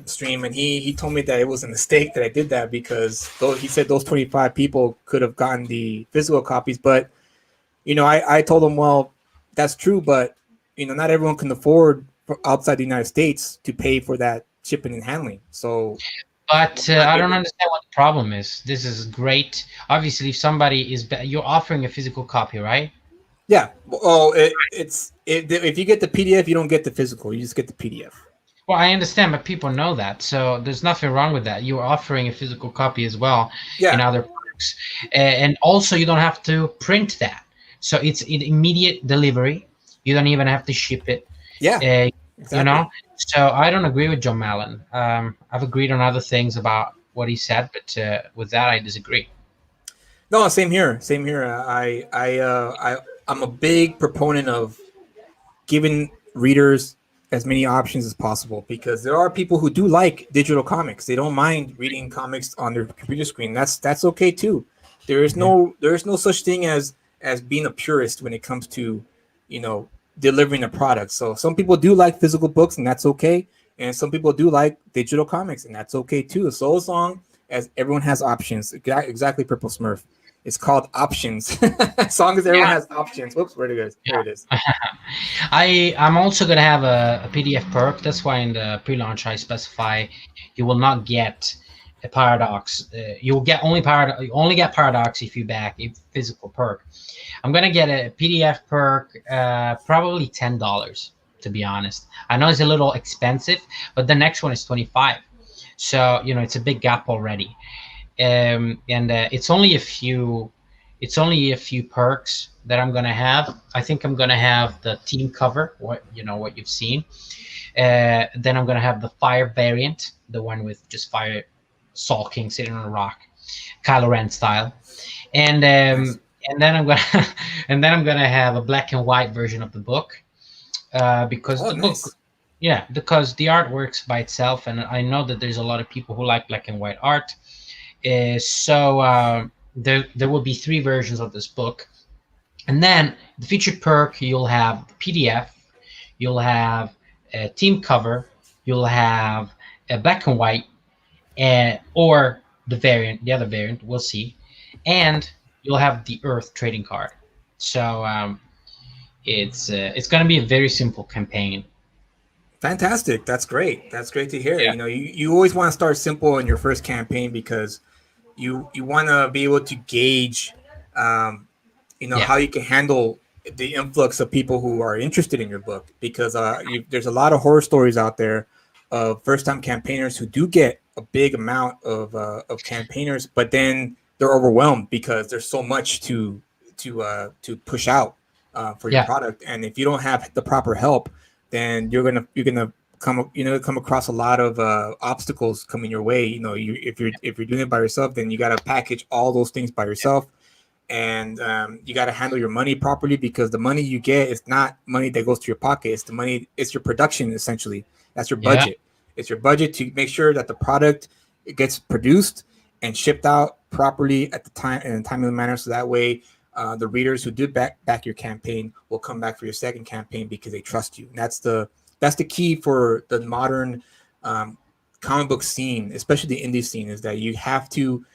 stream, and he told me that it was a mistake that I did that because he said those 25 people could have gotten the physical copies, but I told him, well, that's true, but not everyone can afford outside the United States to pay for that shipping and handling. So But not I be don't able to. understand what the problem is. This is great. Obviously, if somebody is, you're offering a physical copy, right? Yeah. Oh, if you get the PDF, you don't get the physical. You just get the PDF. Well, I understand, but people know that, so there's nothing wrong with that. You're offering a physical copy as well in Yeah. other products, and also you don't have to print that, so it's in immediate delivery. You don't even have to ship it. Yeah. Uh, you Exactly. know, so I don't agree with John Mallon. I've agreed on other things about what he said, but with that I disagree. No, same here. Same here. I'm a big proponent of giving readers as many options as possible because there are people who do like digital comics. They don't mind reading comics on their computer screen. That's okay too. Hmm. There is no such thing as being a purist when it comes to you know delivering a product. So some people do like physical books, and that's okay. And some people do like digital comics, and that's okay too. So as long as everyone has options, exactly, Purple Smurf. It's called options. As long as everyone Yeah. has options. Whoops, where it is? Here it is. Yeah. I'm also gonna have a PDF perk. That's why in the pre-launch I specify you will not get a paradox. You will get only paradox. You only get paradox if you back a physical perk. I'm gonna get a PDF perk, probably $10. To be honest, I know it's a little expensive, but the next one is 25. So it's a big gap already. And it's only a few perks that I'm gonna have. I think I'm gonna have the team cover, what you've seen. Then I'm gonna have the fire variant, the one with just fire sulking sitting on a rock, Kylo Ren style, and Nice. then I'm gonna and then I'm gonna have a black and white version of the book, because Oh, the book, nice. yeah, because the art works by itself, and I know that there's a lot of people who like black and white art. So there will be three versions of this book, and then the featured perk you'll have the PDF, you'll have a team cover, you'll have a black and white, or the other variant, we'll see, and you'll have the Earth trading card. So it's going to be a very simple campaign. Fantastic. That's great. That's great to hear. Yeah, You always want to start simple in your first campaign because you want to be able to gauge, um, yeah, how you can handle the influx of people who are interested in your book because there's a lot of horror stories out there of first time campaigners who do get a big amount of campaigners, but then they're overwhelmed because there's so much to push out for your yeah, product, and if you don't have the proper help, then you're gonna come across a lot of obstacles coming your way. If you're doing it by yourself, then you got to package all those things by yourself, and you got to handle your money properly because the money you get is not money that goes to your pocket. It's the money. It's your production essentially. That's your yeah, budget. It's your budget to make sure that the product gets produced and shipped out properly at the time in a timely manner. So that way, the readers who did back your campaign will come back for your second campaign because they trust you. And that's the key for the modern um, comic book scene, especially the indie scene, is that you have to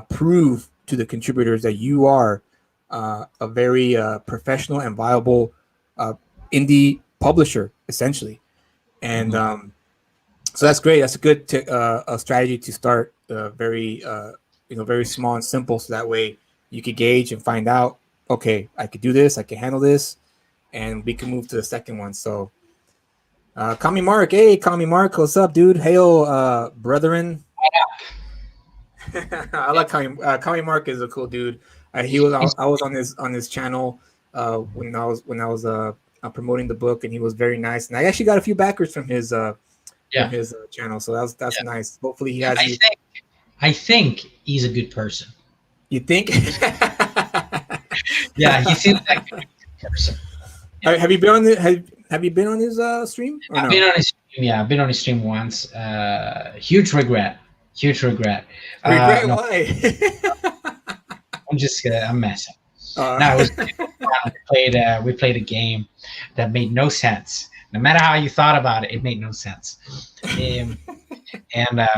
prove to the contributors that you are a very professional and viable uh, indie publisher, essentially. And Mhm. so that's great. That's a good a strategy to start very very small and simple, so that way you could gauge and find out. Okay, I could do this. I can handle this, and we can move to the second one. So, Kami Mark, hey, Kami Mark, what's up, dude? Hail, brethren. I like Kami. Kami Mark is a cool dude. He was It's, I was on his channel when I was promoting the book, and he was very nice. And I actually got a few backers from yeah, his channel, so that's yeah. nice. Hopefully, he has I you. think I think he's a good person. You think? Yeah, he seems like a good person. Yeah. Have you been on the have you been on his stream or I've been no? on his stream. Yeah, I've been on his stream once. Huge regret. Huge regret. Regret No, why? I'm messing. uh, No, it was fun. We played a game that made no sense. No matter how you thought about it, it made no sense. Um, and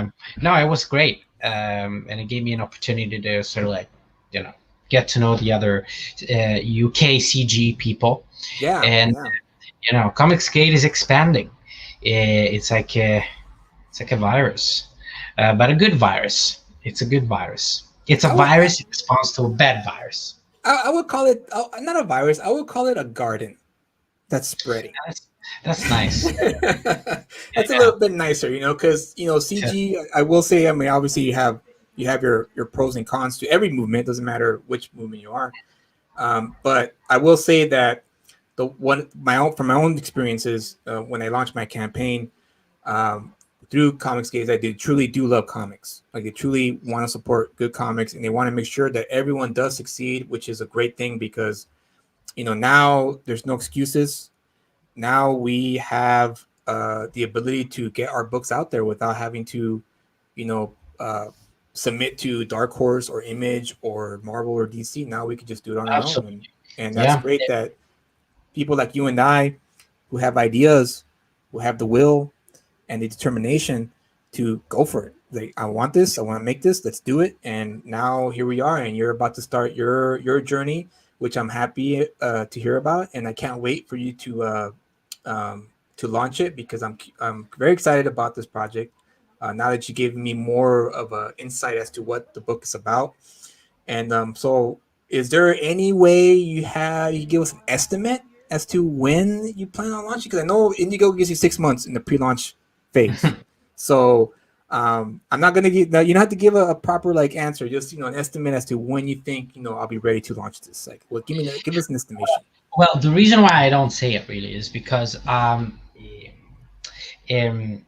no, it was great. And it gave me an opportunity to sort of like, you know, get to know the other UK CG people. yeah, And yeah. Comicsgate is expanding. It's like a virus, but a good virus. It's a good virus. It's a I would virus in response to a bad virus. I would call it not a virus. I would call it a garden that's spreading. That's that's nice. That's a Yeah, little bit nicer, because yeah, CG. I will say, I mean, obviously you have your pros and cons to every movement. Doesn't matter which movement you are. But I will say that the one my own from my own experiences when I launched my campaign um, through Comics Gaze, I did truly do love comics. Like they truly want to support good comics, and they want to make sure that everyone does succeed, which is a great thing because now there's no excuses. Now we have the ability to get our books out there without having to, you know, uh, submit to Dark Horse or Image or Marvel or DC. Now we can just do it on our own, absolutely. and that's Yeah, great that people like you and I, who have ideas, who have the will and the determination to go for it. Like, I want this. I want to make this. Let's do it. And now here we are, and you're about to start your journey, which I'm happy to hear about, and I can't wait for you to launch it because I'm very excited about this project. Now that you gave me more of a insight as to what the book is about, and so is there any way you give us an estimate as to when you plan on launching? Because I know Indigo gives you 6 months in the pre-launch phase. So I'm not gonna give. Now you don't have to give a proper like answer. Just an estimate as to when you think I'll be ready to launch this. Like, well, give us an estimation. well, the reason why I don't say it really is because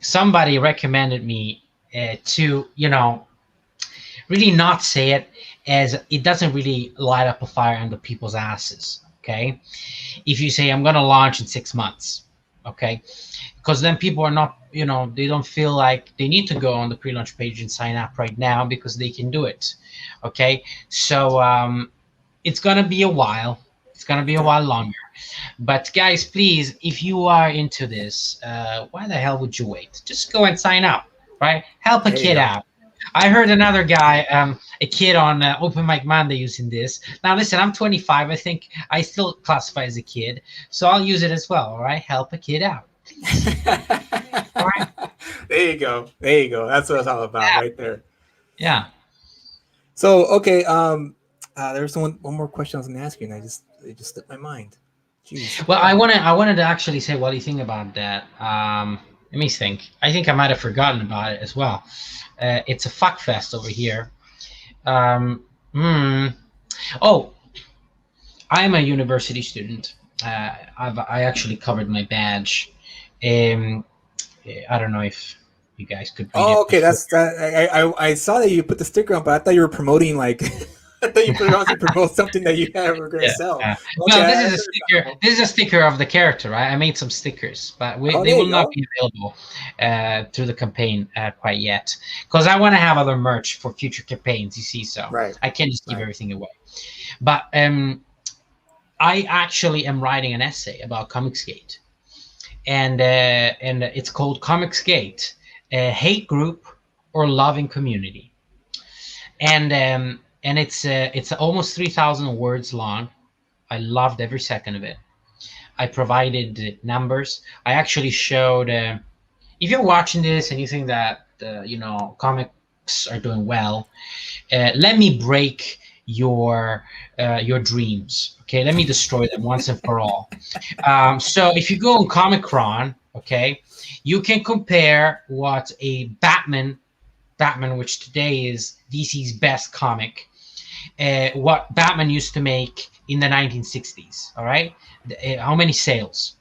somebody recommended me to really not say it, as it doesn't really light up a fire under people's asses. Okay, if you say I'm going to launch in 6 months, okay, because then people are not, they don't feel like they need to go on the pre-launch page and sign up right now because they can do it. Okay, so it's going to be a while. It's going to be a Okay. while longer. But guys, please, if you are into this, why the hell would you wait? Just go and sign up, right? Help a There you kid go. out. I heard another guy, a kid on Open Mic Monday using this. Now, listen, I'm 25. I think I still classify as a kid, so I'll use it as well. All right, help a kid out, please. All right. There you go. There you go. That's what it's all about, Yeah. right there. Yeah. So okay, there's one more question I was gonna ask you, and it just slipped my mind. Jeez. Well, I wanted to actually say, what do you think about that? Let me think. I think I might have forgotten about it as well. It's a fuck fest over here. Um, hmm. Oh, I'm a university student. I actually covered my badge. Um, I don't know if you guys could read Oh, it okay. before. That's that. I saw that you put the sticker on, but I thought you were promoting like. I thought you put it on to promote something that you have or going to Yeah. sell. Okay, No, this is that's a sticker. understandable. This is a sticker of the character, right? I made some stickers, but Oh, they there will you not go. be available through the campaign quite yet, because I want to have other merch for future campaigns. You see, so Right, I can't just give right. everything away. But I actually am writing an essay about Comicsgate, and it's called Comicsgate, hate group or loving community, and it's almost 3,000 words long. I loved every second of it. I provided numbers. I actually showed. If you're watching this and you think that comics are doing well, let me break your dreams. Okay, let me destroy them once and for all. So if you go on Comic-Con, okay, you can compare what a Batman, which today is DC's best comic, what Batman used to make in the 1960s. All right, how many sales?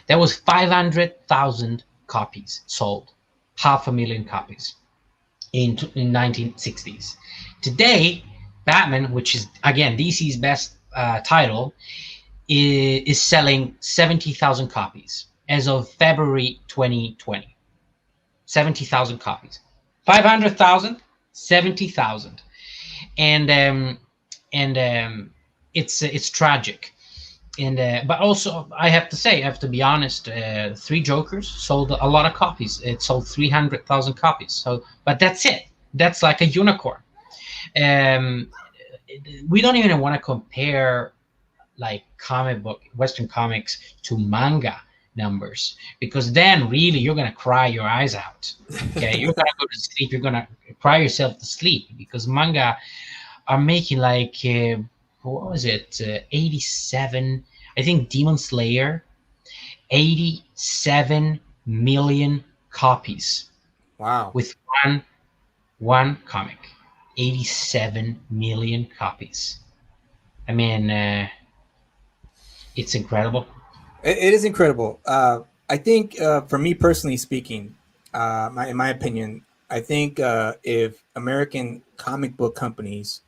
There was 500,000 copies sold, 500,000 copies in 1960s. Today, Batman, which is again DC's best title, is selling 70,000 copies as of February 2020. 70,000 copies. 500,000, 70,000, and it's tragic. And but also I have to say, I have to be honest, Three Jokers sold a lot of copies. It sold 300,000 copies. So, but that's it. That's like a unicorn. Um, we don't even want to compare like comic book Western comics to manga numbers, because then really you're gonna cry your eyes out. Okay, you're gonna go to sleep. You're gonna cry yourself to sleep because manga are making like what was it? 87. I think Demon Slayer, 87 million copies Wow. with one comic. 87 million copies. I mean, it's incredible. It is incredible. I think for me personally speaking, in my opinion, I think if American comic book companies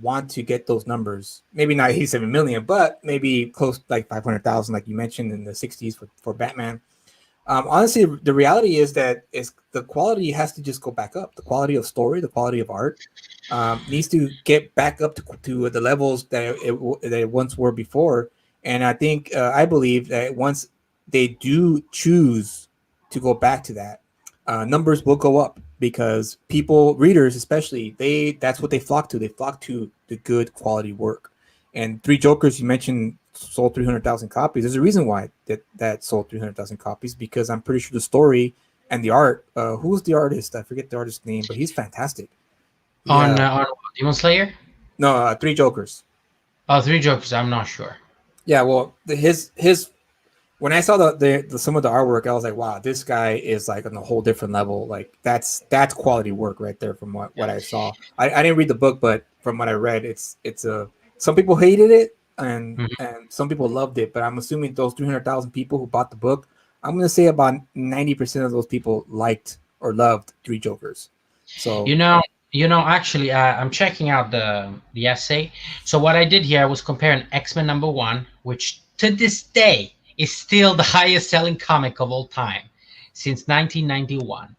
want to get those numbers, maybe not 87 million, but maybe close like 500,000, like you mentioned in the 60s for Batman. Honestly, the reality is that is the quality has to just go back up. The quality of story, the quality of art, needs to get back up to the levels that it once were before. And I think I believe that once they do choose to go back to that, numbers will go up because people, readers especially, that's what they flock to. They flock to the good quality work. And Three Jokers you mentioned sold 300,000 copies. There's a reason why that sold 300,000 copies because I'm pretty sure the story and the art. Who's the artist? I forget the artist's name, but he's fantastic. Yeah, On Demon Slayer? no, Three Jokers. Oh, Three Jokers. I'm not sure. Yeah, well, his when I saw the some of the artwork, I was like, wow, this guy is like on a whole different level. Like that's quality work right there from what I saw. I didn't read the book, but from what I read, it's a some people hated it Mhm. and some people loved it. But I'm assuming those 300,000 people who bought the book, I'm gonna say about 90% of those people liked or loved Three Jokers. So You know, Actually, I'm checking out the essay. So what I did here was compare X-Men #1, which to this day is still the highest selling comic of all time since 1991.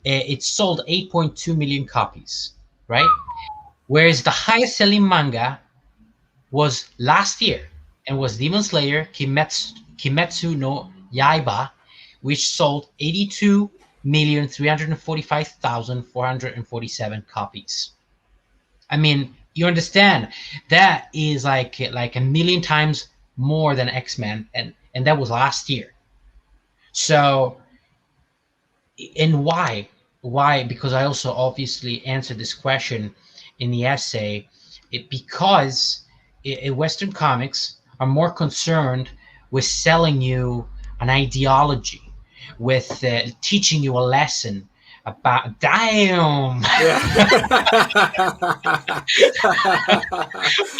It sold 8.2 million copies, right? Whereas the highest selling manga was last year and was Demon Slayer Kimetsu no Yaiba, which sold 82,345,447 copies. I mean, you understand that is like a million times more than X-Men, and that was last year. So, and why? Why? Because I also obviously answered this question in the essay. Because Western comics are more concerned with selling you an ideology, with teaching you a lesson about. Damn, yeah.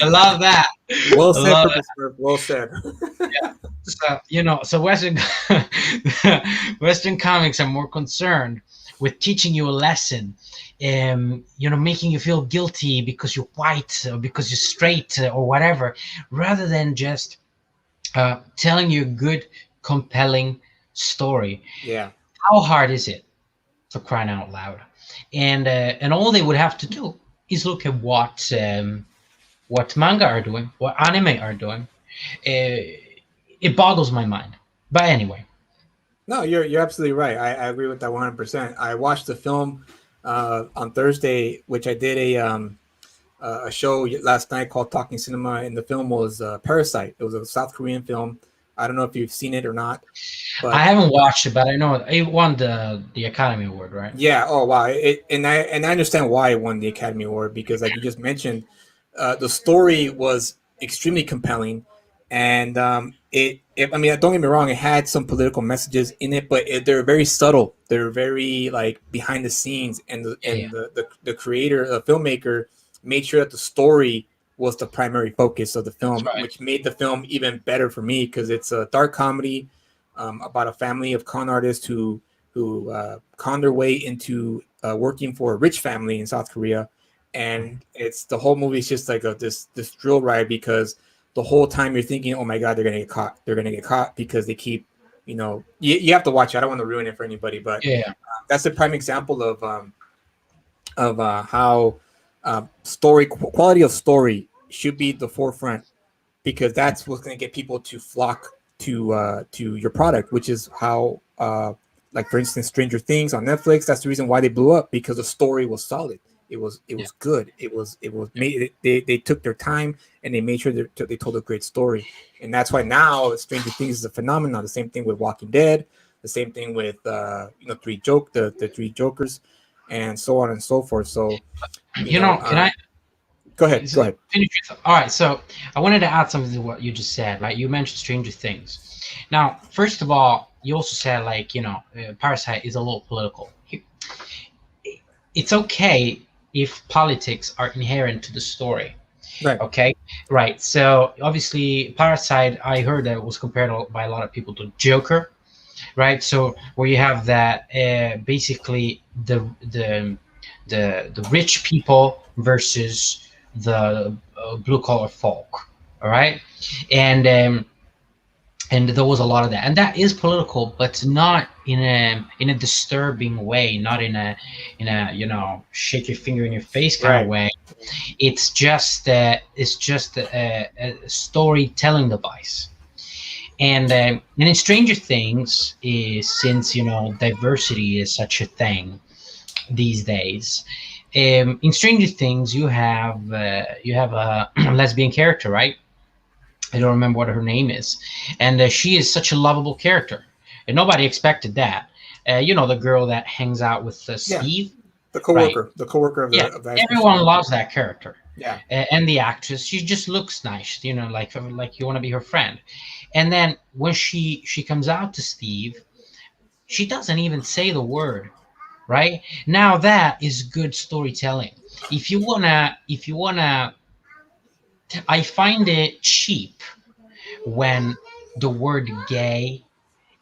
I love that. Well I said, love Purple Smurf. Well said. so Western Western comics are more concerned with teaching you a lesson, making you feel guilty because you're white or because you're straight or whatever, rather than just telling you a good, compelling story. Yeah. How hard is it, for crying out loud? And all they would have to do is look at what manga are doing, what anime are doing. It boggles my mind. But anyway, No, you're absolutely right. I agree with that 100%. I watched the film on Thursday, which I did a show last night called Talking Cinema, and the film was Parasite. It was a South Korean film. I don't know if you've seen it or not, I but haven't watched it, but I know it won the Academy Award, right? yeah. Oh wow. And I understand why it won the Academy Award because, like you just mentioned, the story was extremely compelling, and I mean, don't get me wrong, it had some political messages in it, but they're very subtle. They're very like behind the scenes, and the Yeah, yeah, and the creator, the filmmaker, made sure that the story was the primary focus of the that's film, right. which made the film even better for me because it's a dark comedy about a family of con artists who con their way into working for a rich family in South Korea, and it's the whole movie is just like this drill ride because the whole time you're thinking, oh my god, they're gonna get caught, they're gonna get caught because they keep, you have to watch it. I don't want to ruin it for anybody, but Yeah, yeah. that's a prime example of how story quality of story should be the forefront because that's what's going to get people to flock to your product, which is how like for instance Stranger Things on Netflix. That's the reason why they blew up because the story was solid. Yeah. It was good. It was made. They took their time and they made sure they told a great story, and that's why now Stranger Things is a phenomenon. The same thing with Walking Dead. The same thing with the three Jokers, and so on and so forth. So you know, Can I go ahead, go ahead. finish your thought? All right, so I wanted to add something to what you just said. Right, you mentioned Stranger Things. Now, first of all, you also said like Parasite is a little political. It's okay if politics are inherent to the story. Right. Okay, right. So obviously, Parasite, I heard that it was compared by a lot of people to Joker, right? So where you have that basically the rich people versus the blue collar folk, all right, and there was a lot of that, and that is political, but not in a disturbing way, not in a shake your finger in your face kind of Right. way. It's just a storytelling device. And in Stranger Things, since diversity is such a thing these days, in Stranger Things you have a lesbian character, right? I don't remember what her name is, and she is such a lovable character, and nobody expected that. The girl that hangs out with Yeah. Steve, The right? coworker, the coworker of Yeah, the ice cream everyone shop. loves that character, Yeah. and the actress. She just looks nice, like you want to be her friend. And then when she comes out to Steve, she doesn't even say the word, right? Now that is good storytelling. If you wanna, I find it cheap when the word gay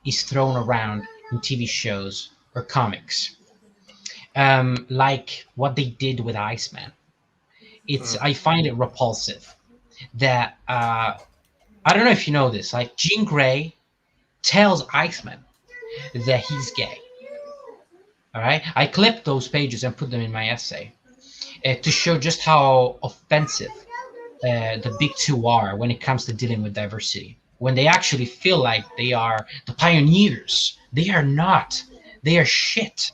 is thrown around in TV shows or comics, like what they did with Iceman. Mm. I find it repulsive that I don't know if you know this. Like Jean Grey tells Iceman that he's gay. All right, I clipped those pages and put them in my essay to show just how offensive the big two are when it comes to dealing with diversity. When they actually feel like they are the pioneers, they are not. They are shit.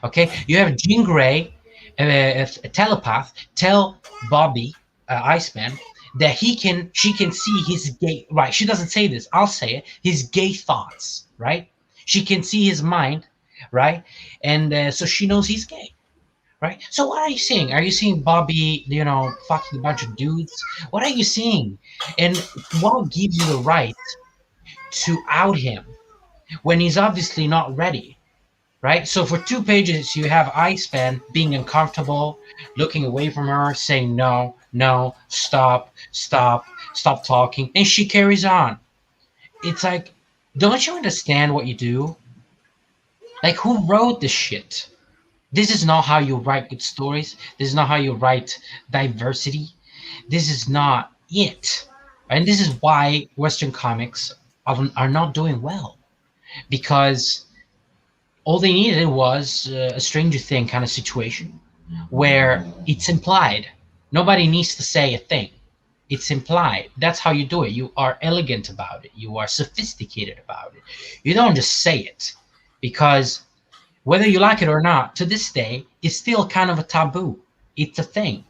Okay, you have Jean Grey, a telepath, tell Bobby, Iceman, that she can see his gay. Right, she doesn't say this. I'll say it. His gay thoughts. Right, she can see his mind. Right, and so she knows he's gay. Right. So what are you seeing? Are you seeing Bobby, fucking a bunch of dudes? What are you seeing? And what gives you the right to out him when he's obviously not ready? Right? So for 2 pages, you have Iceman being uncomfortable, looking away from her, saying no, no, stop, stop, stop talking, and she carries on. It's like, don't you understand what you do? Like, who wrote this shit? This is not how you write good stories. This is not how you write diversity. This is not it. And this is why Western comics are not doing well, because all they needed was a Stranger Thing kind of situation where it's implied. Nobody needs to say a thing. It's implied. That's how you do it. You are elegant about it. You are sophisticated about it. You don't just say it, because whether you like it or not, to this day, it's still kind of a taboo. It's a thing.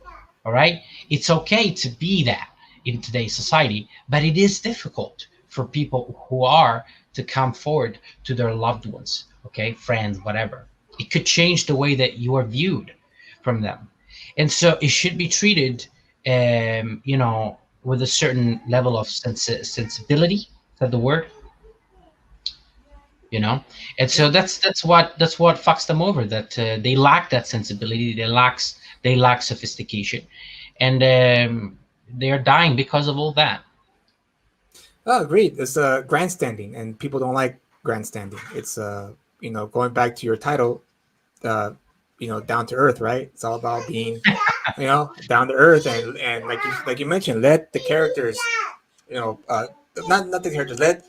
All right. It's okay to be that in today's society, but it is difficult for people who are to come forward to their loved ones, okay, friends, whatever. It could change the way that you are viewed from them. And so it should be treated, with a certain level of sensibility. Is that the word? you know and Yeah. so that's what fucks them over, that they lack that sensibility, they lack sophistication, and they are dying because of all that. Oh, agreed. It's grandstanding, and people don't like grandstanding. It's going back to your title, uh, down to earth, right? It's all about being, down to earth, and like you mentioned, let the characters, you know, uh, not the characters. Let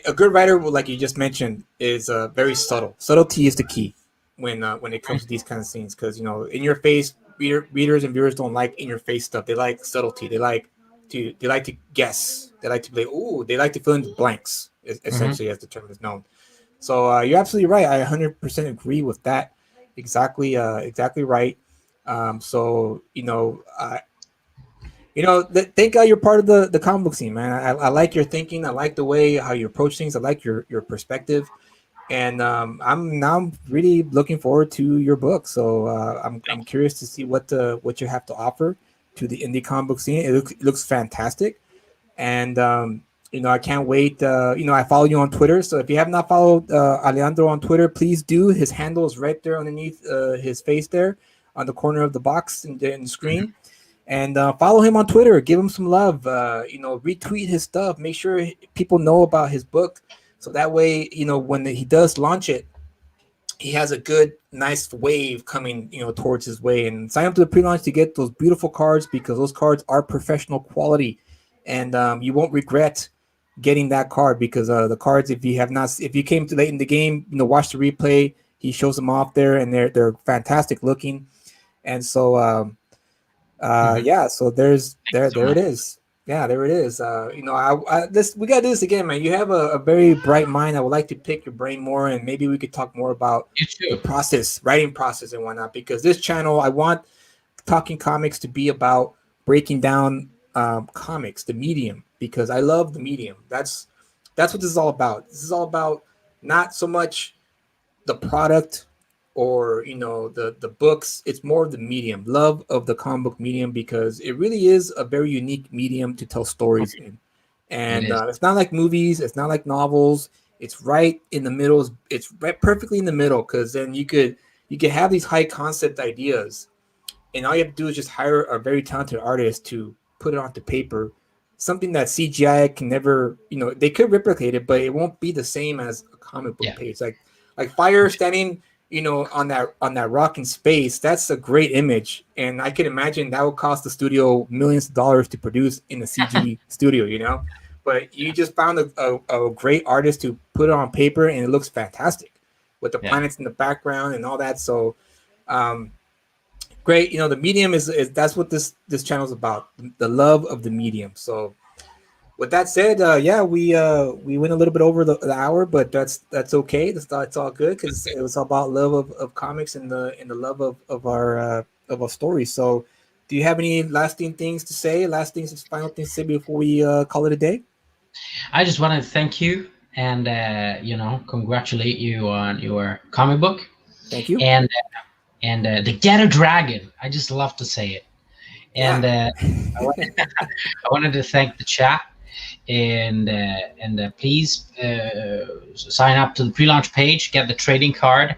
a good writer, like you just mentioned, is very subtle. Subtlety is the key when it comes to these kind of scenes, because in your face, readers and viewers don't like in your face stuff. They like subtlety. They like to guess. They like to play. Ooh, they like to fill in the blanks. Hmm. Essentially, as the term is known. So you're absolutely right. I 100% agree with that. Exactly right. So thank God you're part of the comic book scene, man. I like your thinking. I like the way how you approach things. I like your perspective, and I'm really looking forward to your book. So I'm curious to see what you have to offer to the indie comic book scene. It looks fantastic, and I can't wait. I follow you on Twitter, so if you have not followed Alejandro on Twitter, please do. His handle is right there underneath his face there on the corner of the box in the screen, and follow him on Twitter. Give him some love. Retweet his stuff. Make sure people know about his book, so that way, when he does launch it, he has a good, nice wave coming, towards his way. And sign up to the pre-launch to get those beautiful cards, because those cards are professional quality, and you won't regret getting that card, because the cards, if you came too late in the game, watch the replay. He shows them off there, and they're fantastic looking. And so Hmm. yeah, so there's Thank you there so there it much. is. Yeah, there it is. This we gotta do this again, man. You have a very bright mind. I would like to pick your brain more, and maybe we could talk more about You the too. process, writing process, and whatnot. Because this channel, I want talking comics to be about breaking down comics, the medium, because I love the medium. That's what this is all about. This is all about not so much the product, or the books. It's more of the medium, love of the comic book medium, because it really is a very unique medium to tell stories in. It And is. it's not like movies, it's not like novels. It's right in the middle. It's right perfectly in the middle, because then you could have these high concept ideas, and all you have to do is just hire a very talented artist to put it onto paper. Something that CGI can never, they could replicate it, but it won't be the same as a comic book Yeah. page. Like fire standing, on that rock in space. That's a great image, and I can imagine that would cost the studio millions of dollars to produce in a CG studio. But you just found a great artist to put it on paper, and it looks fantastic with the Yeah. planets in the background and all that. So. Um, Great. The medium is that's what this channel is about, the love of the medium. So with that said, yeah, we went a little bit over the hour, but that's okay. That's all good, because it was all about love of comics, and the love of our stories. So do you have any lasting things to say, final things to say before we call it a day? I just want to thank you and congratulate you on your comic book, Thank you. and the Get a Dragon. I just love to say it. And Yeah. I wanted to thank the chat, and please sign up to the pre-launch page, get the trading card,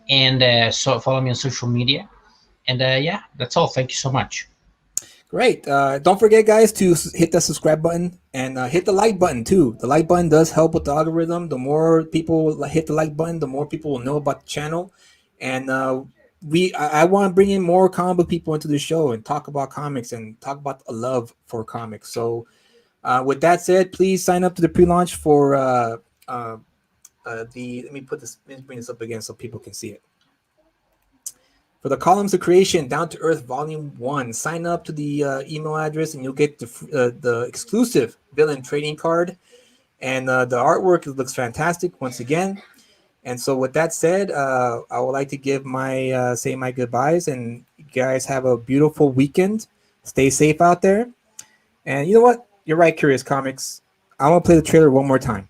and so follow me on social media. And yeah, that's all. Thank you so much. Great. Don't forget, guys, to hit the subscribe button and hit the like button too. The like button does help with the algorithm. The more people hit the like button, the more people will know about the channel. And I want to bring in more comic book people into the show and talk about comics and talk about a love for comics. So, with that said, please sign up to the pre-launch for uh, the. Let me put this. Let me bring this up again so people can see it. For the Columns of Creation Down to Earth Volume 1, sign up to the email address and you'll get the exclusive villain trading card. And the artwork looks fantastic once again. And so, with that said, I would like to give my say my goodbyes. And you guys have a beautiful weekend. Stay safe out there. And you know what? You're right, Curious Comics. I want to play the trailer one more time.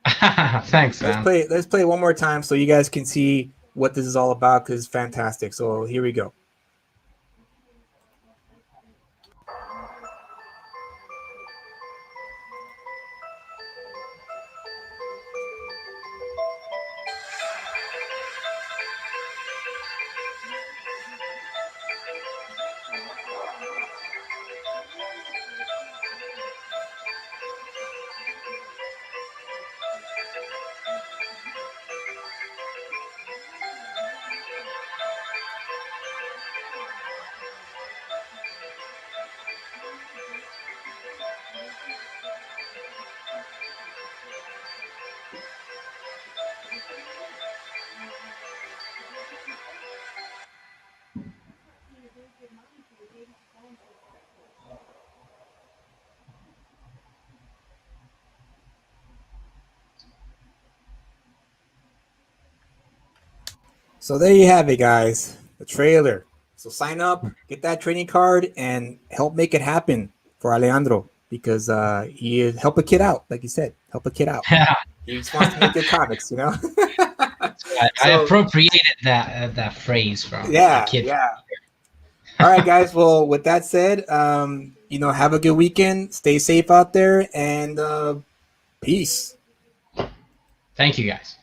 Thanks, Let's man. play. Let's play it one more time so you guys can see what this is all about because it's fantastic. So here we go. So there you have it, guys. The trailer. So sign up, get that training card, and help make it happen for Alejandro because he is help a kid out, like you said, help a kid out. He just wants to make good comics, you know. I So appropriated that phrase from the yeah, kid. yeah. All right, guys. Well, with that said, have a good weekend. Stay safe out there, and peace. Thank you, guys.